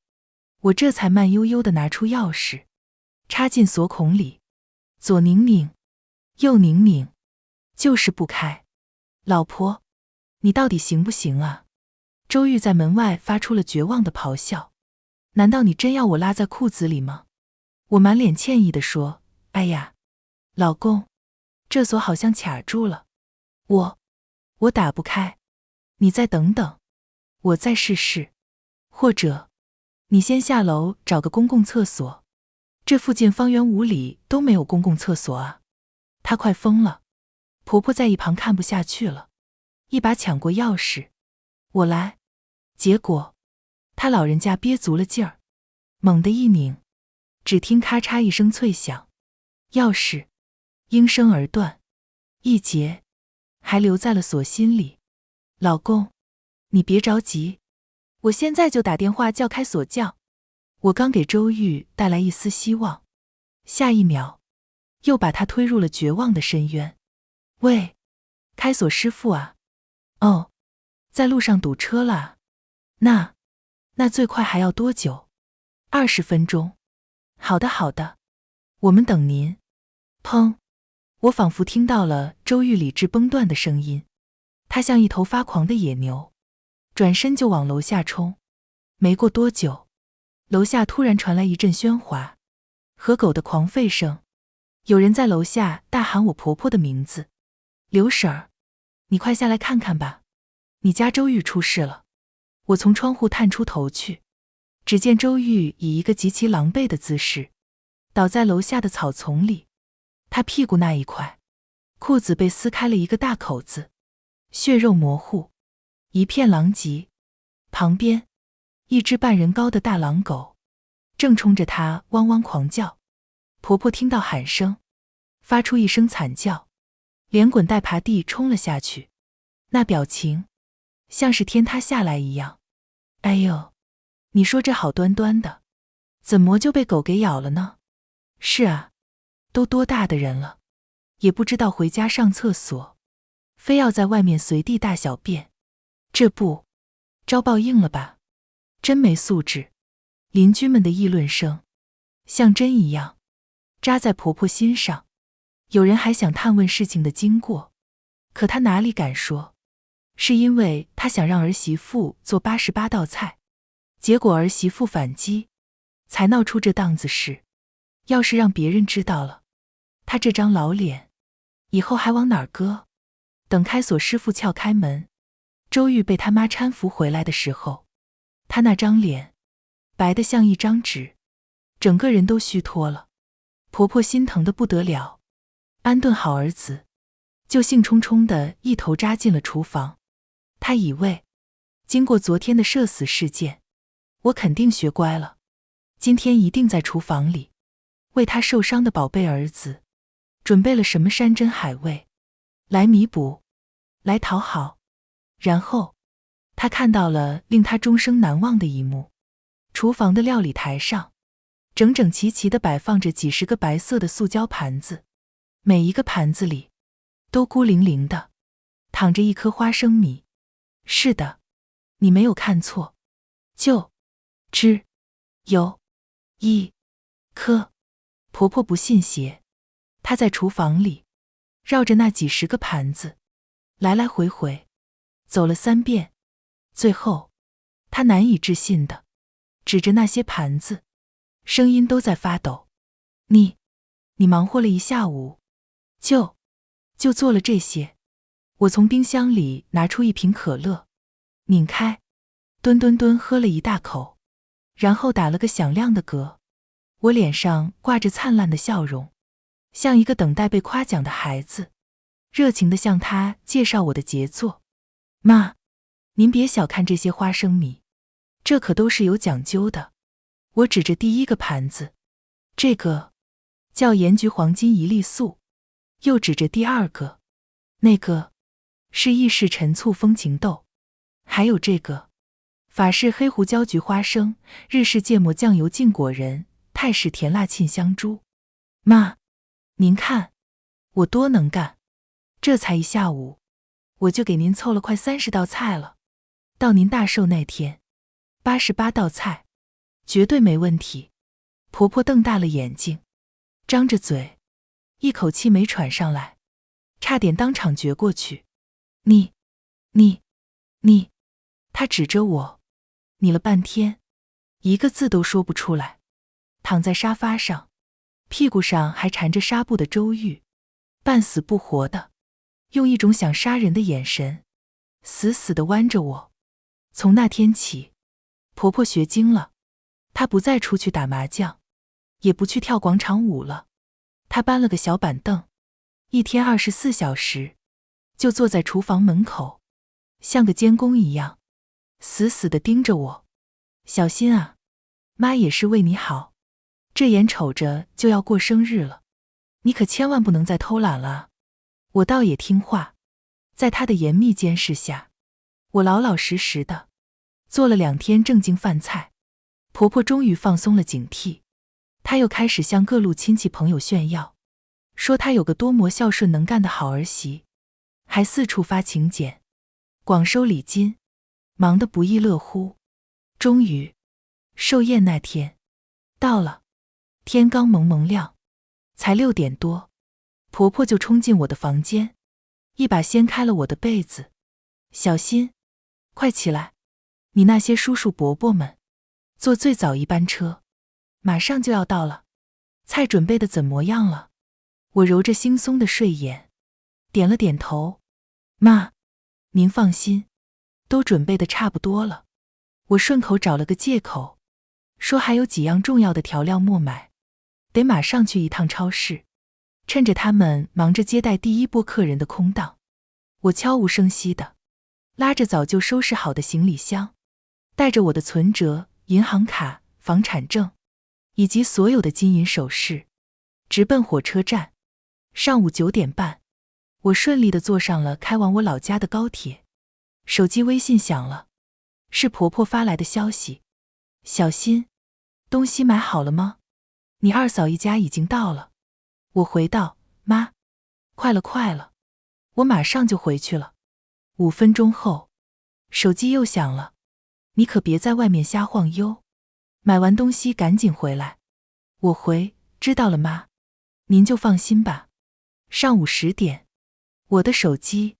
我这才慢悠悠地拿出钥匙，插进锁孔里，左拧拧，右拧拧，就是不开。老婆，你到底行不行啊？周玉在门外发出了绝望的咆哮。难道你真要我拉在裤子里吗？我满脸歉意地说：哎呀，老公，这锁好像卡住了，我打不开，你再等等，我再试试，或者你先下楼找个公共厕所，这附近方圆5里都没有公共厕所啊。她快疯了。婆婆在一旁看不下去了，一把抢过钥匙，我来。结果她老人家憋足了劲儿，猛地一拧，只听咔嚓一声脆响，钥匙应声而断，一截还留在了锁心里。老公，你别着急，我现在就打电话叫开锁匠。我刚给周玉带来一丝希望，下一秒又把他推入了绝望的深渊。喂，开锁师傅啊？哦，在路上堵车了。那最快还要多久？20分钟。好的好的，我们等您。砰！我仿佛听到了周玉理智崩断的声音，他像一头发狂的野牛，转身就往楼下冲。没过多久，楼下突然传来一阵喧哗和狗的狂吠声，有人在楼下大喊我婆婆的名字。刘婶儿，你快下来看看吧，你家周玉出事了。我从窗户探出头去，只见周玉以一个极其狼狈的姿势倒在楼下的草丛里，他屁股那一块裤子被撕开了一个大口子，血肉模糊，一片狼藉。旁边一只半人高的大狼狗正冲着他汪汪狂叫。婆婆听到喊声，发出一声惨叫，连滚带爬地冲了下去，那表情像是天塌下来一样。哎呦，你说这好端端的，怎么就被狗给咬了呢？是啊，都多大的人了，也不知道回家上厕所，非要在外面随地大小便，这不招报应了吧？真没素质。邻居们的议论声像针一样扎在婆婆心上，有人还想探问事情的经过，可她哪里敢说，是因为她想让儿媳妇做88道菜，结果儿媳妇反击，才闹出这档子事。要是让别人知道了，她这张老脸以后还往哪儿搁？等开锁师傅撬开门，周玉被他妈搀扶回来的时候，他那张脸白得像一张纸，整个人都虚脱了。婆婆心疼得不得了，安顿好儿子，就兴冲冲地一头扎进了厨房。她以为经过昨天的社死事件，我肯定学乖了，今天一定在厨房里为他受伤的宝贝儿子准备了什么山珍海味，来弥补，来讨好。然后他看到了令他终生难忘的一幕，厨房的料理台上整整齐齐地摆放着几十个白色的塑胶盘子，每一个盘子里都孤零零的躺着一颗花生米。是的，你没有看错，就只有一颗。婆婆不信邪，她在厨房里绕着那几十个盘子来来回回走了3遍，最后她难以置信地指着那些盘子，声音都在发抖。你忙活了一下午，就做了这些？我从冰箱里拿出一瓶可乐，拧开，吨喝了一大口，然后打了个响亮的嗝。我脸上挂着灿烂的笑容，像一个等待被夸奖的孩子，热情地向他介绍我的杰作。妈，您别小看这些花生米，这可都是有讲究的。我指着第一个盘子，这个叫盐焗黄金一粒粟，又指着第二个，那个是意式陈醋风情豆，还有这个法式黑胡椒菊花生，日式芥末酱油浸果仁，泰式甜辣沁香猪。妈，您看我多能干，这才一下午，我就给您凑了快30道菜了。到您大寿那天，88道菜，绝对没问题。婆婆瞪大了眼睛，张着嘴，一口气没喘上来，差点当场绝过去。你，她指着我，你了半天，一个字都说不出来。躺在沙发上，屁股上还缠着纱布的周玉，半死不活的，用一种想杀人的眼神，死死地剜着我。从那天起，婆婆学精了，她不再出去打麻将，也不去跳广场舞了。她搬了个小板凳，一天24小时，就坐在厨房门口，像个监工一样，死死地盯着我。小心啊，妈也是为你好，这眼瞅着就要过生日了，你可千万不能再偷懒了啊。我倒也听话，在她的严密监视下，我老老实实的做了2天正经饭菜。婆婆终于放松了警惕，她又开始向各路亲戚朋友炫耀，说她有个多么孝顺能干的好儿媳。还四处发请柬，广收礼金，忙得不亦乐乎。终于，寿宴那天到了，天刚蒙蒙亮，才6点多，婆婆就冲进我的房间，一把掀开了我的被子。小心，快起来，你那些叔叔伯伯们坐最早一班车，马上就要到了。菜准备的怎么样了？我揉着惺忪的睡眼，点了点头。妈，您放心，都准备的差不多了。我顺口找了个借口，说还有几样重要的调料没买，得马上去一趟超市。趁着他们忙着接待第一波客人的空档，我悄无声息地拉着早就收拾好的行李箱，带着我的存折、银行卡、房产证以及所有的金银首饰，直奔火车站。上午9点半，我顺利地坐上了开往我老家的高铁。手机微信响了，是婆婆发来的消息：小心，东西买好了吗？你二嫂一家已经到了。我回道：妈，快了快了，我马上就回去了。5分钟后，手机又响了：你可别在外面瞎晃悠，买完东西赶紧回来。我回：知道了妈，您就放心吧。上午10点，我的手机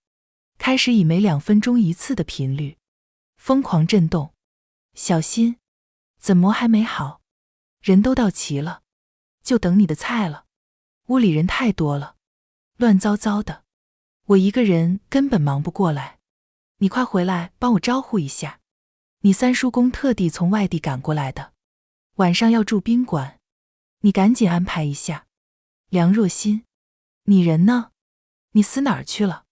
开始以每2分钟一次的频率疯狂震动。小心，怎么还没好？人都到齐了，就等你的菜了。屋里人太多了，乱糟糟的，我一个人根本忙不过来。你快回来帮我招呼一下，你三叔公特地从外地赶过来的，晚上要住宾馆，你赶紧安排一下。梁若欣，你人呢？你死哪儿去了？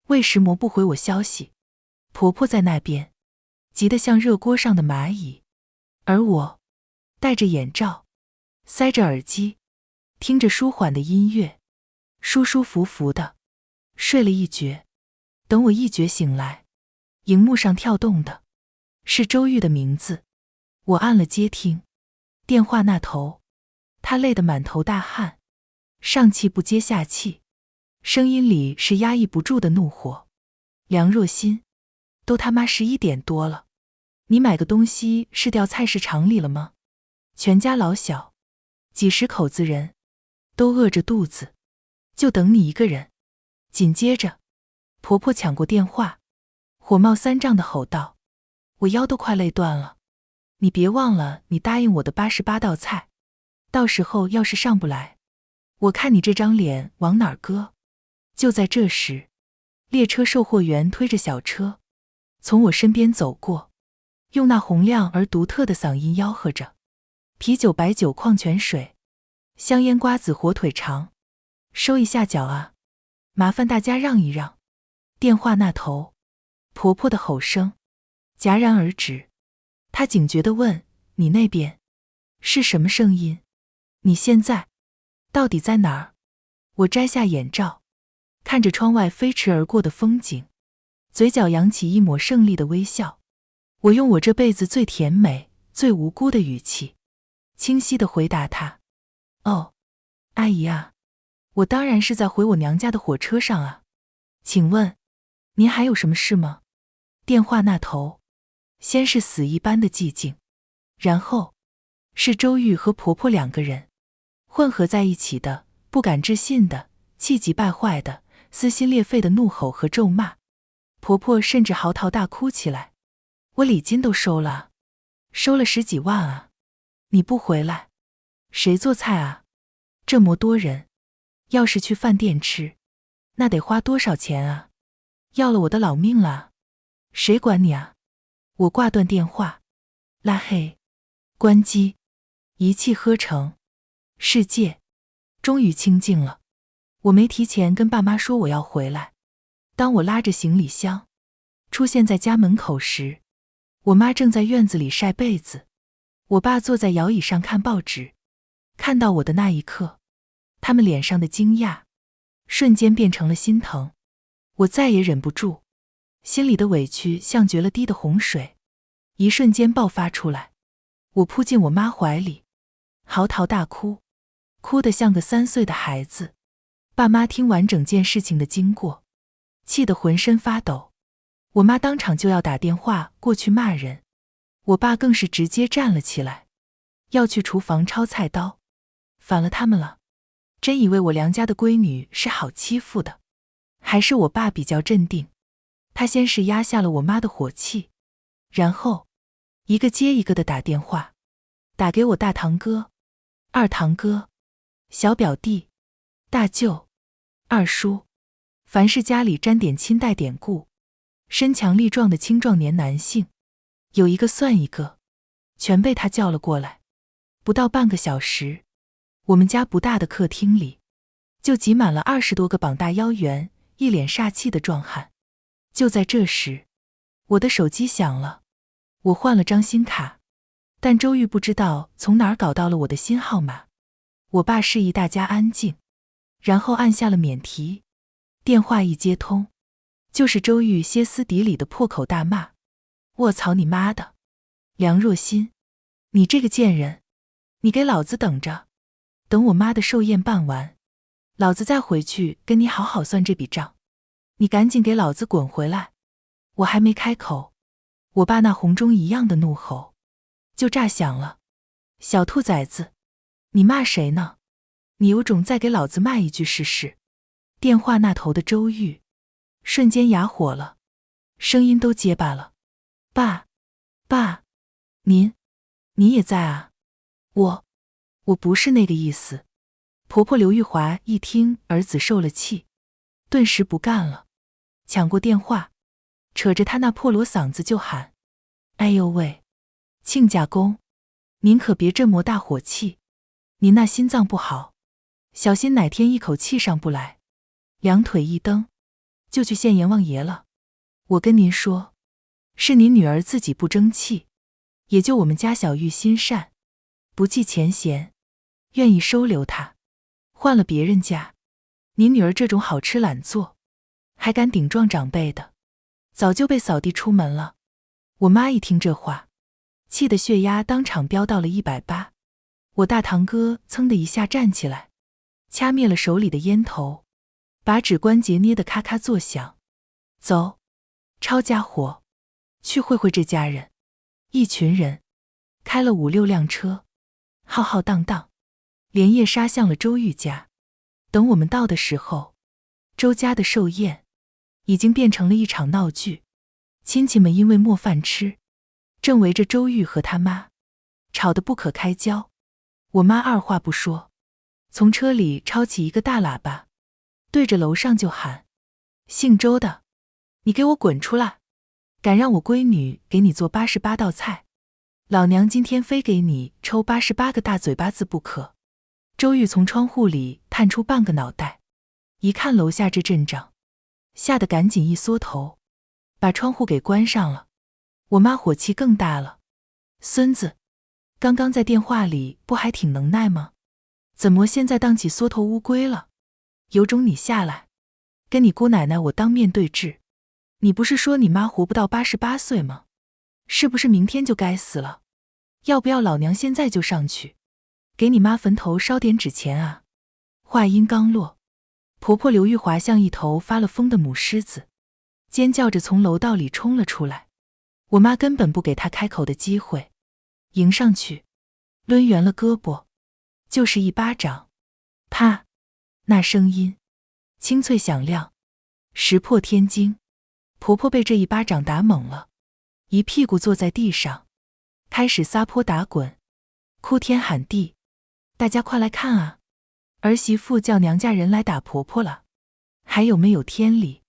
为什么不回我消息？婆婆在那边急得像热锅上的蚂蚁，而我戴着眼罩，塞着耳机，听着舒缓的音乐，舒舒服服的睡了一觉。等我一觉醒来，荧幕上跳动的是周玉的名字。我按了接听，电话那头，他累得满头大汗，上气不接下气，声音里是压抑不住的怒火。梁若欣，都他妈11点多了，你买个东西是掉菜市场里了吗？全家老小几十口子人都饿着肚子，就等你一个人。紧接着，婆婆抢过电话，火冒三丈地吼道：我腰都快累断了，你别忘了你答应我的88道菜，到时候要是上不来，我看你这张脸往哪儿搁。就在这时，列车售货员推着小车从我身边走过，用那洪亮而独特的嗓音吆喝着：啤酒、白酒、矿泉水，香烟、瓜子、火腿肠，收一下脚啊，麻烦大家让一让。电话那头，婆婆的吼声戛然而止，她警觉地问：你那边是什么声音？你现在到底在哪儿？我摘下眼罩，看着窗外飞驰而过的风景，嘴角扬起一抹胜利的微笑。我用我这辈子最甜美、最无辜的语气，清晰地回答她：哦，阿姨啊，我当然是在回我娘家的火车上啊。请问，您还有什么事吗？电话那头，先是死一般的寂静，然后是周玉和婆婆2个人混合在一起的不敢置信的、气急败坏的、撕心裂肺的怒吼和咒骂。婆婆甚至嚎啕大哭起来：我礼金都收了，收了10几万啊！你不回来，谁做菜啊？这么多人，要是去饭店吃，那得花多少钱啊？要了我的老命了！谁管你啊！我挂断电话，拉黑，关机，一气呵成，世界终于清静了。我没提前跟爸妈说我要回来。当我拉着行李箱出现在家门口时，我妈正在院子里晒被子，我爸坐在摇椅上看报纸。看到我的那一刻，他们脸上的惊讶瞬间变成了心疼。我再也忍不住，心里的委屈像决了堤的洪水，一瞬间爆发出来。我扑进我妈怀里，嚎啕大哭，哭得像个3岁的孩子。爸妈听完整件事情的经过，气得浑身发抖。我妈当场就要打电话过去骂人，我爸更是直接站了起来，要去厨房抄菜刀。反了他们了，真以为我梁家的闺女是好欺负的。还是我爸比较镇定，他先是压下了我妈的火气，然后一个接一个的打电话，打给我大堂哥、二堂哥、小表弟、大舅、二叔，凡是家里沾点亲带点故、身强力壮的青壮年男性，有一个算一个，全被他叫了过来。不到半个小时，我们家不大的客厅里就挤满了20多个膀大腰圆、一脸煞气的壮汉。就在这时，我的手机响了，我换了张新卡，但周玉不知道从哪儿搞到了我的新号码。我爸示意大家安静，然后按下了免提。电话一接通，就是周玉歇斯底里的破口大骂：卧槽你妈的，梁若欣，你这个贱人，你给老子等着，等我妈的寿宴办完，老子再回去跟你好好算这笔账，你赶紧给老子滚回来。我还没开口，我爸那红钟一样的怒吼就炸响了：小兔崽子，你骂谁呢？你有种再给老子骂一句试试。电话那头的周玉瞬间哑火了，声音都结巴了：爸，您也在啊？我不是那个意思。婆婆刘玉华一听儿子受了气，顿时不干了，抢过电话，扯着他那破锣嗓子就喊：哎呦喂，亲家公，您可别这么大火气，您那心脏不好，小心哪天一口气上不来，两腿一蹬就去见阎王爷了。我跟您说，是您女儿自己不争气，也就我们家小玉心善，不计前嫌，愿意收留她。换了别人家，您女儿这种好吃懒做，还敢顶撞长辈的，早就被扫地出门了。我妈一听这话，气得血压当场飙到了180。我大堂哥噌的一下站起来，掐灭了手里的烟头，把指关节捏得咔咔作响。走，抄家伙，去会会这家人。一群人开了5、6辆车，浩浩荡荡，连夜杀向了周玉家。等我们到的时候，周家的寿宴已经变成了一场闹剧。亲戚们因为没饭吃，正围着周玉和他妈吵得不可开交。我妈二话不说，从车里抄起一个大喇叭，对着楼上就喊：姓周的，你给我滚出来，敢让我闺女给你做88道菜，老娘今天非给你抽88个大嘴巴子不可。周玉从窗户里探出半个脑袋，一看楼下这阵仗，吓得赶紧一缩头，把窗户给关上了。我妈火气更大了：孙子，刚刚在电话里不还挺能耐吗？怎么现在当起缩头乌龟了？有种你下来，跟你姑奶奶我当面对质。你不是说你妈活不到88岁吗？是不是明天就该死了？要不要老娘现在就上去，给你妈坟头烧点纸钱啊？话音刚落，婆婆刘玉华像一头发了疯的母狮子，尖叫着从楼道里冲了出来。我妈根本不给她开口的机会，迎上去，抡圆了胳膊，就是一巴掌。啪！那声音清脆响亮，石破天惊。婆婆被这一巴掌打懵了，一屁股坐在地上，开始撒泼打滚，哭天喊地：大家快来看啊，儿媳妇叫娘家人来打婆婆了，还有没有天理？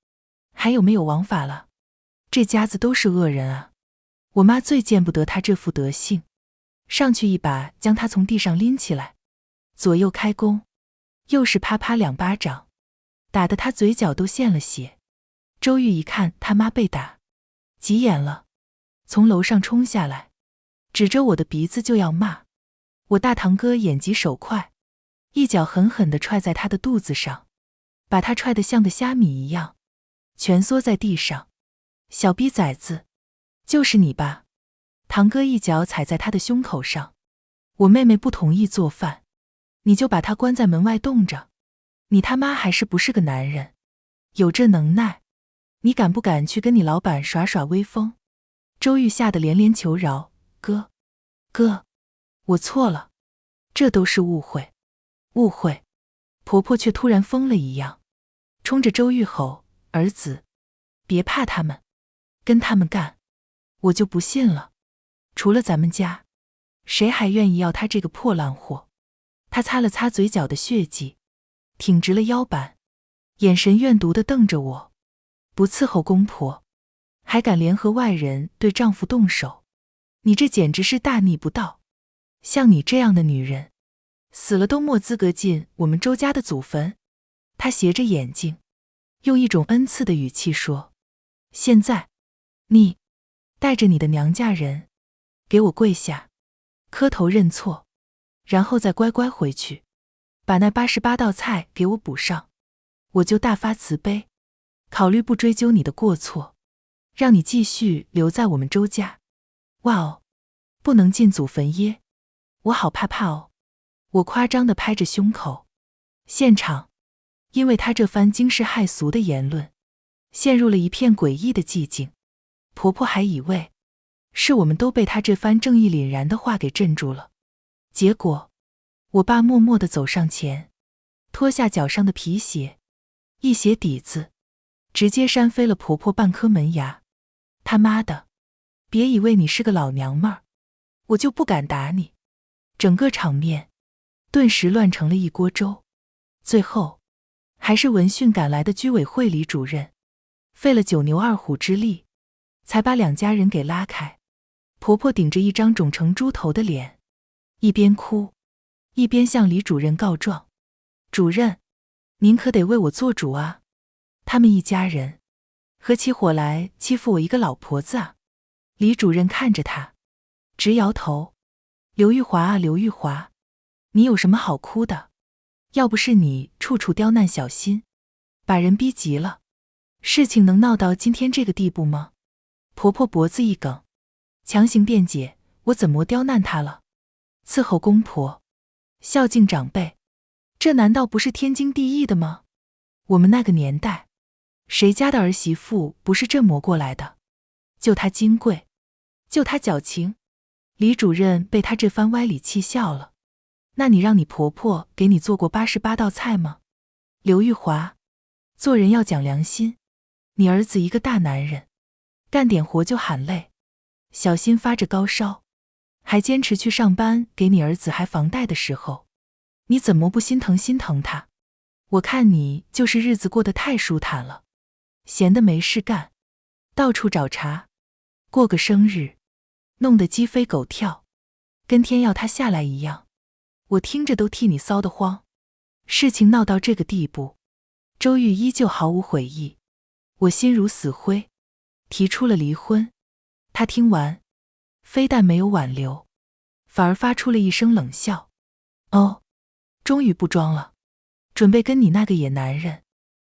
还有没有王法了？这家子都是恶人啊！我妈最见不得她这副德性，上去一把将她从地上拎起来，左右开弓，又是啪啪2巴掌，打得她嘴角都现了血。周玉一看他妈被打，急眼了，从楼上冲下来，指着我的鼻子就要骂。我大堂哥眼疾手快，一脚狠狠地踹在他的肚子上，把他踹得像个虾米一样，蜷缩在地上。小逼崽子，就是你吧？堂哥一脚踩在他的胸口上。我妹妹不同意做饭，你就把她关在门外冻着。你他妈还是不是个男人？有这能耐，你敢不敢去跟你老板耍耍威风？周玉吓得连连求饶，哥，我错了，这都是误会，误会。婆婆却突然疯了一样，冲着周玉吼，儿子，别怕他们，跟他们干，我就不信了，除了咱们家，谁还愿意要他这个破烂货？他擦了擦嘴角的血迹，挺直了腰板，眼神怨毒地瞪着我，不伺候公婆，还敢联合外人对丈夫动手，你这简直是大逆不道！像你这样的女人，死了都没资格进我们周家的祖坟。他斜着眼睛，用一种恩赐的语气说，现在，你带着你的娘家人，给我跪下，磕头认错，然后再乖乖回去，把那88道菜给我补上，我就大发慈悲，考虑不追究你的过错，让你继续留在我们周家。哇哦，不能进祖坟耶，我好怕怕哦。我夸张地拍着胸口，现场因为他这番惊世骇俗的言论，陷入了一片诡异的寂静。婆婆还以为是我们都被他这番正义凛然的话给镇住了，结果我爸默默地走上前，脱下脚上的皮鞋，一鞋底子直接扇飞了婆婆半颗门牙。他妈的，别以为你是个老娘们儿，我就不敢打你。整个场面顿时乱成了一锅粥。最后还是闻讯赶来的居委会李主任费了9牛2虎之力，才把两家人给拉开。婆婆顶着一张肿成猪头的脸，一边哭一边向李主任告状，主任，您可得为我做主啊，他们一家人合起伙来欺负我一个老婆子啊。李主任看着他直摇头，刘玉华啊，刘玉华，你有什么好哭的？要不是你处处刁难小新，把人逼急了，事情能闹到今天这个地步吗？婆婆脖子一梗，强行辩解，我怎么刁难她了？伺候公婆，孝敬长辈，这难道不是天经地义的吗？我们那个年代，谁家的儿媳妇不是这磨过来的？就她金贵，就她矫情。李主任被他这番歪理气笑了。那你让你婆婆给你做过88道菜吗？刘玉华，做人要讲良心，你儿子一个大男人，干点活就喊累，小心发着高烧，还坚持去上班，给你儿子还房贷的时候，你怎么不心疼心疼他？我看你就是日子过得太舒坦了，闲得没事干，到处找茬，过个生日弄得鸡飞狗跳，跟天要他下来一样，我听着都替你骚得慌。事情闹到这个地步，周玉依旧毫无悔意，我心如死灰，提出了离婚。他听完，非但没有挽留，反而发出了一声冷笑，哦，终于不装了，准备跟你那个野男人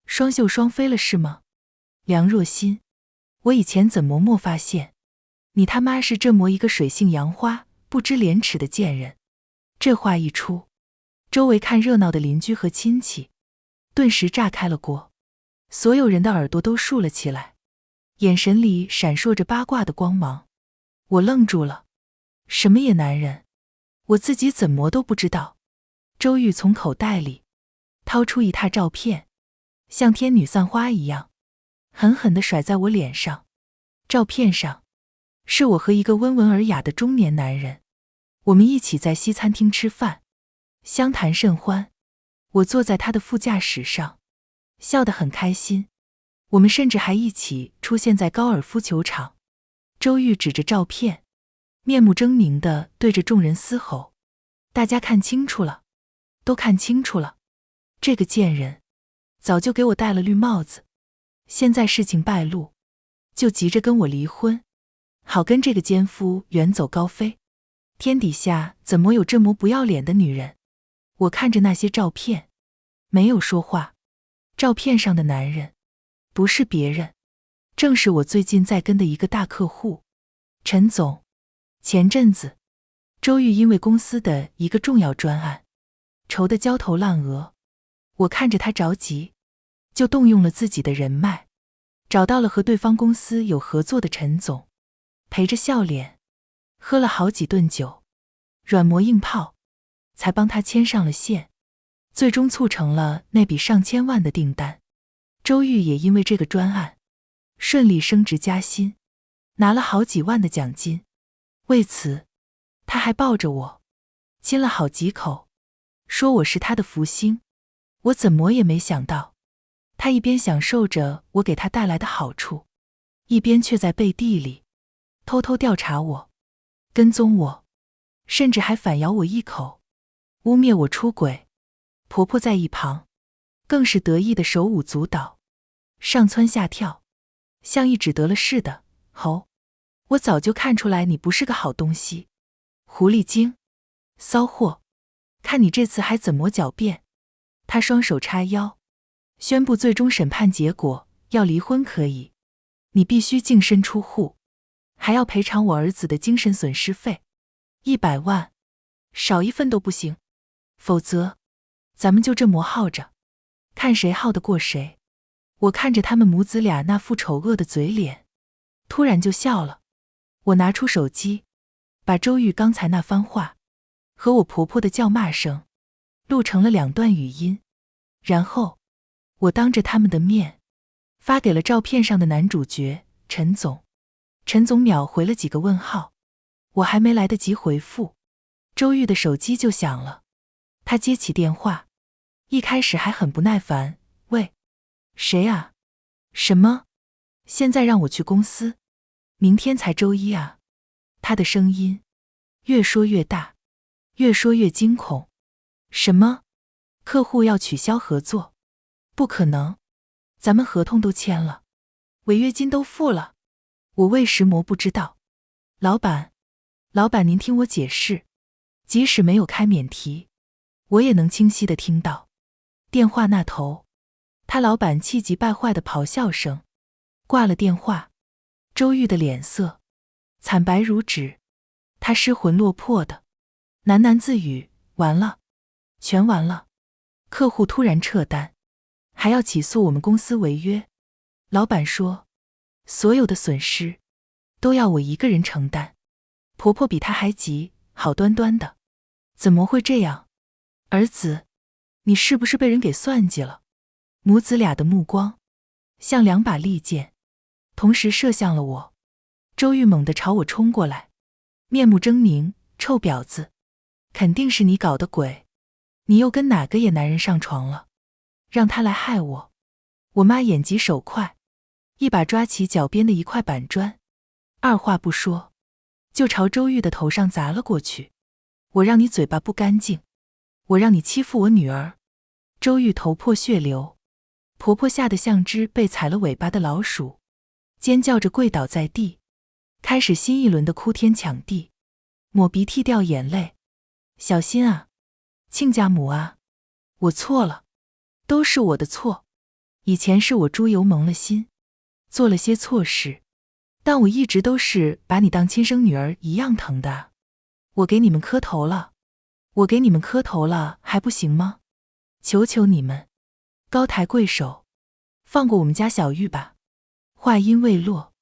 双宿双飞了是吗？梁若欣，我以前怎么没发现你他妈是这么一个水性杨花、不知廉耻的贱人。这话一出，周围看热闹的邻居和亲戚顿时炸开了锅，所有人的耳朵都竖了起来，眼神里闪烁着八卦的光芒。我愣住了，什么野男人？我自己怎么都不知道。周玉从口袋里掏出一沓照片，像天女散花一样狠狠地甩在我脸上。照片上是我和一个温文尔雅的中年男人，我们一起在西餐厅吃饭，相谈甚欢。我坐在他的副驾驶上，笑得很开心。我们甚至还一起出现在高尔夫球场。周玉指着照片，面目狰狞地对着众人嘶吼：大家看清楚了，都看清楚了，这个贱人早就给我戴了绿帽子，现在事情败露，就急着跟我离婚，好跟这个奸夫远走高飞。天底下怎么有这么不要脸的女人？我看着那些照片，没有说话。照片上的男人不是别人，正是我最近在跟的一个大客户，陈总。前阵子周玉因为公司的一个重要专案愁得焦头烂额，我看着他着急，就动用了自己的人脉，找到了和对方公司有合作的陈总，陪着笑脸，喝了好几顿酒，软磨硬泡，才帮他牵上了线，最终促成了那笔上千万的订单。周玉也因为这个专案顺利升职加薪，拿了好几万的奖金。为此，他还抱着我亲了好几口，说我是他的福星。我怎么也没想到，他一边享受着我给他带来的好处，一边却在背地里偷偷调查我，跟踪我，甚至还反咬我一口，污蔑我出轨。婆婆在一旁更是得意的手舞足蹈，上蹿下跳，像一只得了势的猴。我早就看出来你不是个好东西，狐狸精，骚货，看你这次还怎么狡辩。他双手叉腰，宣布最终审判结果，要离婚可以，你必须净身出户，还要赔偿我儿子的精神损失费100万，少一份都不行，否则咱们就这么耗着，看谁耗得过谁。我看着他们母子俩那副丑恶的嘴脸，突然就笑了。我拿出手机，把周玉刚才那番话和我婆婆的叫骂声录成了2段语音，然后我当着他们的面发给了照片上的男主角陈总。陈总秒回了几个问号，我还没来得及回复，周玉的手机就响了。他接起电话，一开始还很不耐烦，喂，谁啊？什么？现在让我去公司？明天才周一啊。他的声音越说越大，越说越惊恐。什么？客户要取消合作？不可能，咱们合同都签了，违约金都付了。我为什么不知道？老板您听我解释。即使没有开免提，我也能清晰地听到电话那头他老板气急败坏的咆哮声。挂了电话，周玉的脸色惨白如纸，他失魂落魄的喃喃自语，完了，全完了。客户突然撤单，还要起诉我们公司违约。老板说，所有的损失都要我一个人承担。婆婆比他还急，好端端的，怎么会这样？儿子，你是不是被人给算计了？母子俩的目光像2把利剑，同时射向了我。周玉猛地朝我冲过来，面目狰狞，臭婊子，肯定是你搞的鬼，你又跟哪个野男人上床了，让他来害我。我妈眼疾手快，一把抓起脚边的一块板砖，二话不说就朝周玉的头上砸了过去。我让你嘴巴不干净，我让你欺负我女儿。周玉头破血流，婆婆吓得像只被踩了尾巴的老鼠，尖叫着跪倒在地，开始新一轮的哭天抢地，抹鼻涕掉眼泪。小心啊，亲家母啊，我错了，都是我的错。以前是我猪油蒙了心，做了些错事，但我一直都是把你当亲生女儿一样疼的啊。我给你们磕头了，我给你们磕头了，还不行吗？求求你们，高抬贵手，放过我们家小玉吧。话音未落，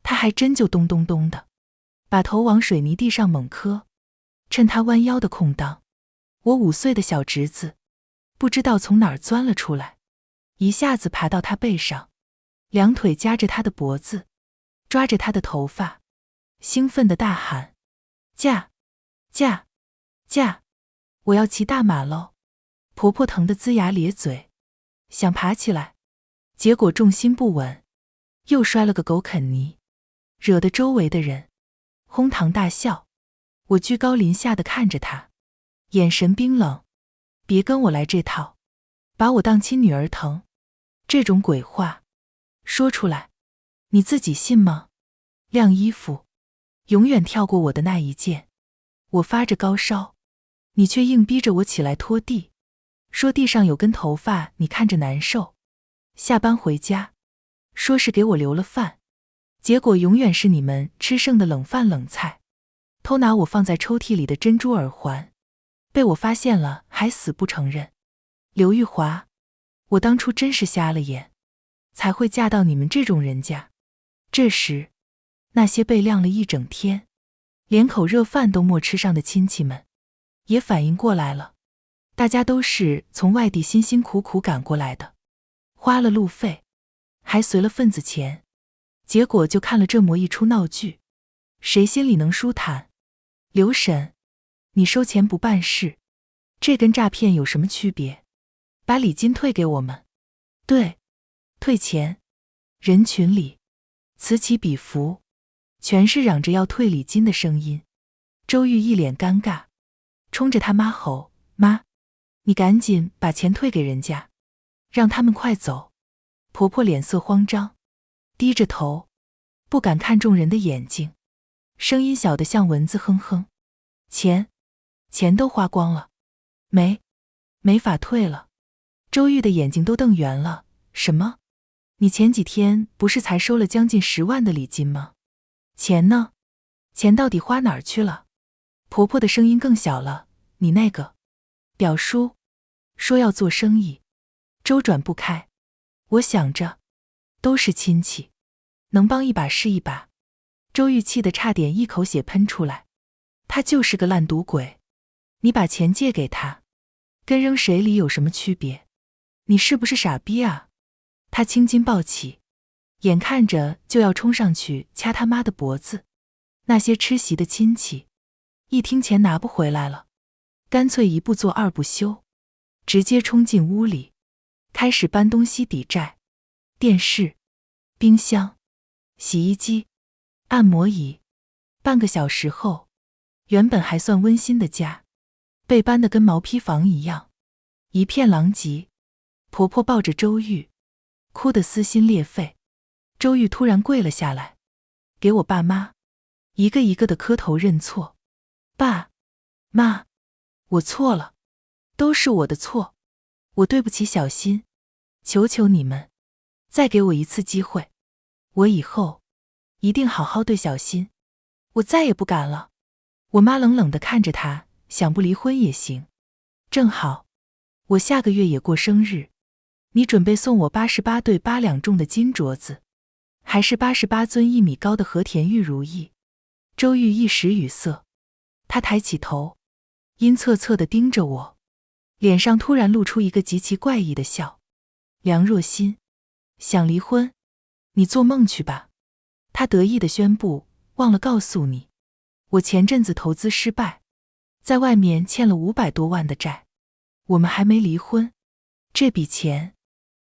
他还真就咚咚咚的把头往水泥地上猛磕。趁他弯腰的空当，我5岁的小侄子不知道从哪儿钻了出来，一下子爬到他背上，2腿夹着他的脖子，抓着他的头发，兴奋地大喊，驾驾驾，我要骑大马喽。婆婆疼得龇牙咧嘴，想爬起来，结果重心不稳，又摔了个狗啃泥，惹得周围的人哄堂大笑。我居高临下地看着她，眼神冰冷，别跟我来这套，把我当亲女儿疼，这种鬼话说出来你自己信吗？晾衣服永远跳过我的那一件。我发着高烧，你却硬逼着我起来拖地，说地上有根头发你看着难受。下班回家说是给我留了饭，结果永远是你们吃剩的冷饭冷菜。偷拿我放在抽屉里的珍珠耳环，被我发现了还死不承认。刘玉华，我当初真是瞎了眼，才会嫁到你们这种人家。这时，那些被晾了一整天，连口热饭都没吃上的亲戚们，也反应过来了。大家都是从外地辛辛苦苦赶过来的，花了路费，还随了份子钱，结果就看了这么一出闹剧，谁心里能舒坦？刘婶，你收钱不办事，这跟诈骗有什么区别？把礼金退给我们。对，退钱。人群里此起彼伏，全是嚷着要退礼金的声音。周玉一脸尴尬，冲着他妈吼：妈，你赶紧把钱退给人家，让他们快走。婆婆脸色慌张，低着头，不敢看众人的眼睛，声音小得像蚊子哼哼。钱都花光了，没法退了。周玉的眼睛都瞪圆了。什么？你前几天不是才收了将近10万的礼金吗？钱呢？钱到底花哪儿去了？婆婆的声音更小了。你那个表叔说要做生意，周转不开。我想着，都是亲戚，能帮一把是一把。周玉气得差点一口血喷出来。他就是个烂赌鬼，你把钱借给他，跟扔水里有什么区别？你是不是傻逼啊？他青筋暴起，眼看着就要冲上去掐他妈的脖子。那些吃席的亲戚一听钱拿不回来了，干脆一不做二不休，直接冲进屋里，开始搬东西抵债。电视、冰箱、洗衣机、按摩椅。半个小时后，原本还算温馨的家被搬得跟毛坯房一样，一片狼藉。婆婆抱着周玉，哭得撕心裂肺。周玉突然跪了下来，给我爸妈一个一个的磕头认错。爸妈，我错了，都是我的错，我对不起小新，求求你们再给我一次机会，我以后一定好好对小新，我再也不敢了。我妈冷冷地看着他，想不离婚也行，正好我下个月也过生日，你准备送我88对8两重的金镯子，还是88尊1米高的和田玉如意？周玉一时语塞，他抬起头，阴恻恻地盯着我，脸上突然露出一个极其怪异的笑。梁若欣，想离婚？你做梦去吧！他得意地宣布，忘了告诉你，我前阵子投资失败，在外面欠了500多万的债，我们还没离婚，这笔钱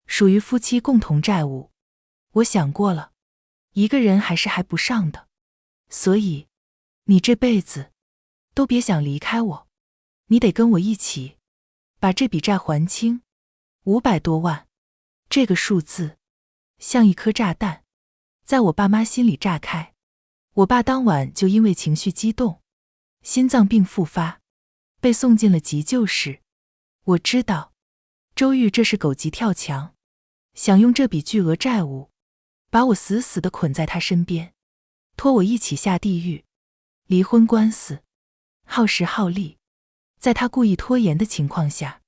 属于夫妻共同债务，我想过了，一个人还是还不上的，所以你这辈子都别想离开我，你得跟我一起把这笔债还清。500多万，这个数字像一颗炸弹，在我爸妈心里炸开。我爸当晚就因为情绪激动，心脏病复发，被送进了急救室。我知道，周玉这是狗急跳墙，想用这笔巨额债务把我死死地捆在他身边，拖我一起下地狱。离婚官司耗时耗力，在他故意拖延的情况下，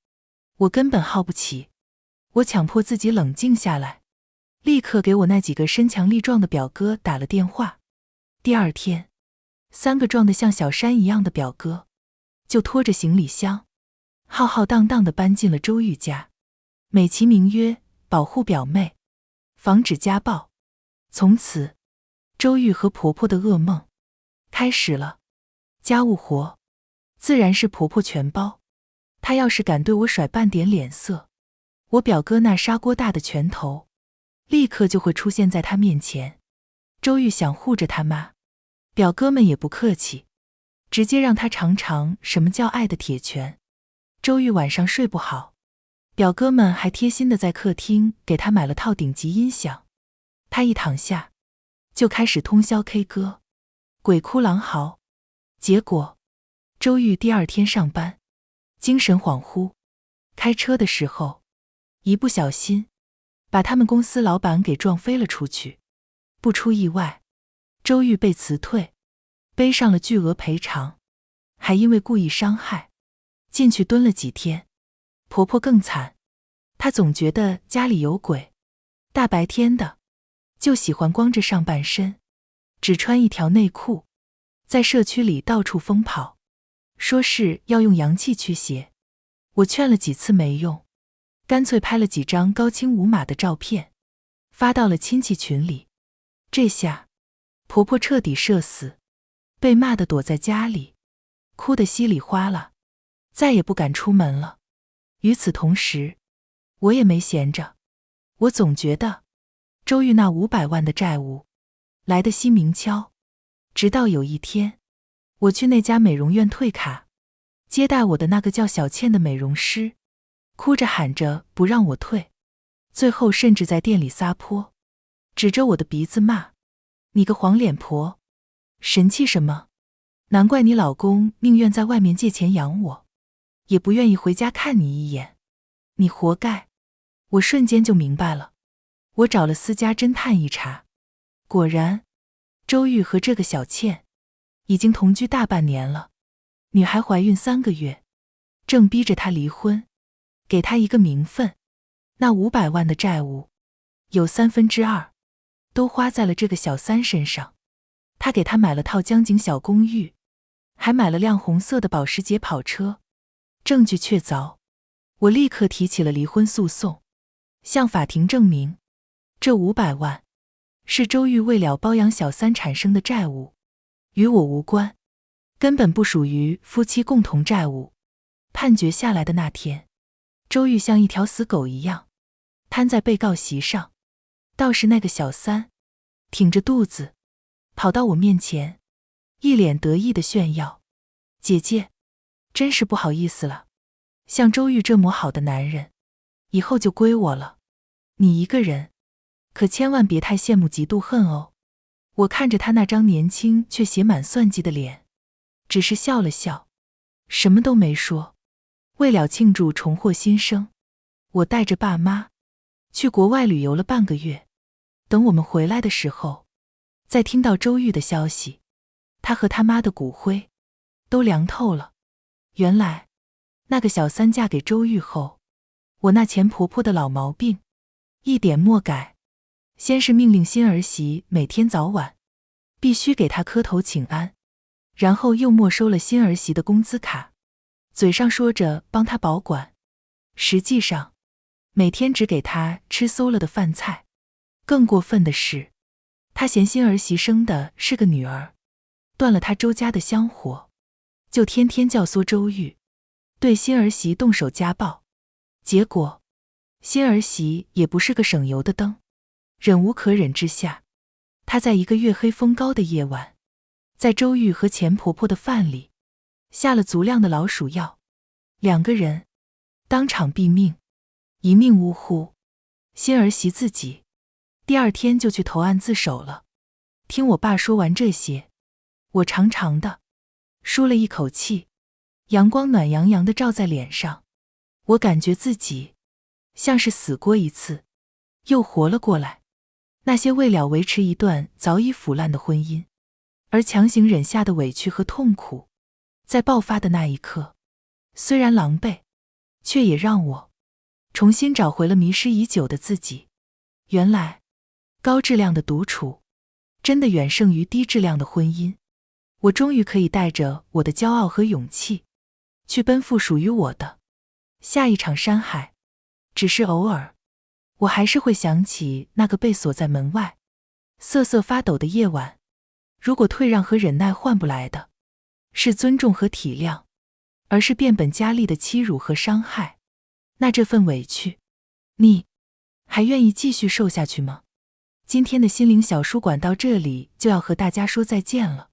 我根本耗不起。我强迫自己冷静下来，立刻给我那几个身强力壮的表哥打了电话。第二天，3个壮得像小山一样的表哥就拖着行李箱浩浩荡荡地搬进了周玉家，美其名曰保护表妹，防止家暴。从此，周玉和婆婆的噩梦开始了。家务活自然是婆婆全包，她要是敢对我甩半点脸色，我表哥那砂锅大的拳头立刻就会出现在她面前。周玉想护着他妈，表哥们也不客气，直接让他尝尝什么叫爱的铁拳。周玉晚上睡不好，表哥们还贴心的在客厅给他买了套顶级音响，他一躺下就开始通宵 K 歌，鬼哭狼嚎。结果周玉第二天上班精神恍惚，开车的时候一不小心把他们公司老板给撞飞了出去。不出意外，周玉被辞退，背上了巨额赔偿，还因为故意伤害进去蹲了几天。婆婆更惨，她总觉得家里有鬼，大白天的，就喜欢光着上半身，只穿一条内裤，在社区里到处疯跑，说是要用阳气驱邪。我劝了几次没用，干脆拍了几张高清无码的照片，发到了亲戚群里。这下，婆婆彻底社死，被骂得躲在家里，哭得稀里哗啦，再也不敢出门了。与此同时，我也没闲着，我总觉得周玉那500万的债务来得稀明悄。直到有一天，我去那家美容院退卡，接待我的那个叫小倩的美容师，哭着喊着不让我退，最后甚至在店里撒泼，指着我的鼻子骂：“你个黄脸婆，神气什么？难怪你老公宁愿在外面借钱养我，也不愿意回家看你一眼，你活该。”我瞬间就明白了，我找了私家侦探一查，果然，周玉和这个小倩已经同居大半年了，女孩怀孕3个月，正逼着她离婚，给她一个名分。那500万的债务，有2/3都花在了这个小三身上。他给她买了套江景小公寓，还买了辆红色的保时捷跑车。证据确凿，我立刻提起了离婚诉讼，向法庭证明，这500万是周玉为了包养小三产生的债务，与我无关，根本不属于夫妻共同债务。判决下来的那天，周玉像一条死狗一样瘫在被告席上，倒是那个小三挺着肚子跑到我面前，一脸得意地炫耀：“姐姐，真是不好意思了，像周玉这么好的男人，以后就归我了，你一个人，可千万别太羡慕嫉妒恨哦。”我看着他那张年轻却写满算计的脸，只是笑了笑，什么都没说。为了庆祝重获新生，我带着爸妈去国外旅游了半个月。等我们回来的时候，再听到周玉的消息，他和他妈的骨灰都凉透了。原来，那个小三嫁给周玉后，我那前婆婆的老毛病一点莫改，先是命令新儿媳每天早晚必须给她磕头请安，然后又没收了新儿媳的工资卡，嘴上说着帮她保管，实际上每天只给她吃馊了的饭菜。更过分的是，他嫌新儿媳生的是个女儿，断了他周家的香火，就天天教唆周玉对新儿媳动手家暴。结果新儿媳也不是个省油的灯，忍无可忍之下，他在一个月黑风高的夜晚，在周玉和钱婆婆的饭里下了足量的老鼠药，2个人当场毙命，一命呜呼。新儿媳自己第2天就去投案自首了。听我爸说完这些，我长长的舒了一口气，阳光暖洋洋的照在脸上，我感觉自己像是死过一次，又活了过来。那些为了维持一段早已腐烂的婚姻而强行忍下的委屈和痛苦，在爆发的那一刻，虽然狼狈，却也让我重新找回了迷失已久的自己。原来，高质量的独处真的远胜于低质量的婚姻。我终于可以带着我的骄傲和勇气去奔赴属于我的下一场山海。只是偶尔，我还是会想起那个被锁在门外瑟瑟发抖的夜晚。如果退让和忍耐换不来的是尊重和体谅，而是变本加厉的欺辱和伤害，那这份委屈，你还愿意继续受下去吗？今天的心灵小书馆到这里就要和大家说再见了，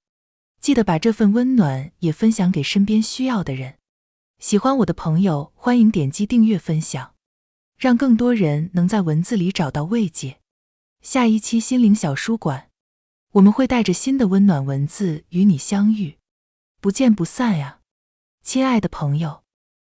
记得把这份温暖也分享给身边需要的人。喜欢我的朋友欢迎点击订阅分享，让更多人能在文字里找到慰藉。下一期心灵小书馆，我们会带着新的温暖文字与你相遇，不见不散呀，亲爱的朋友。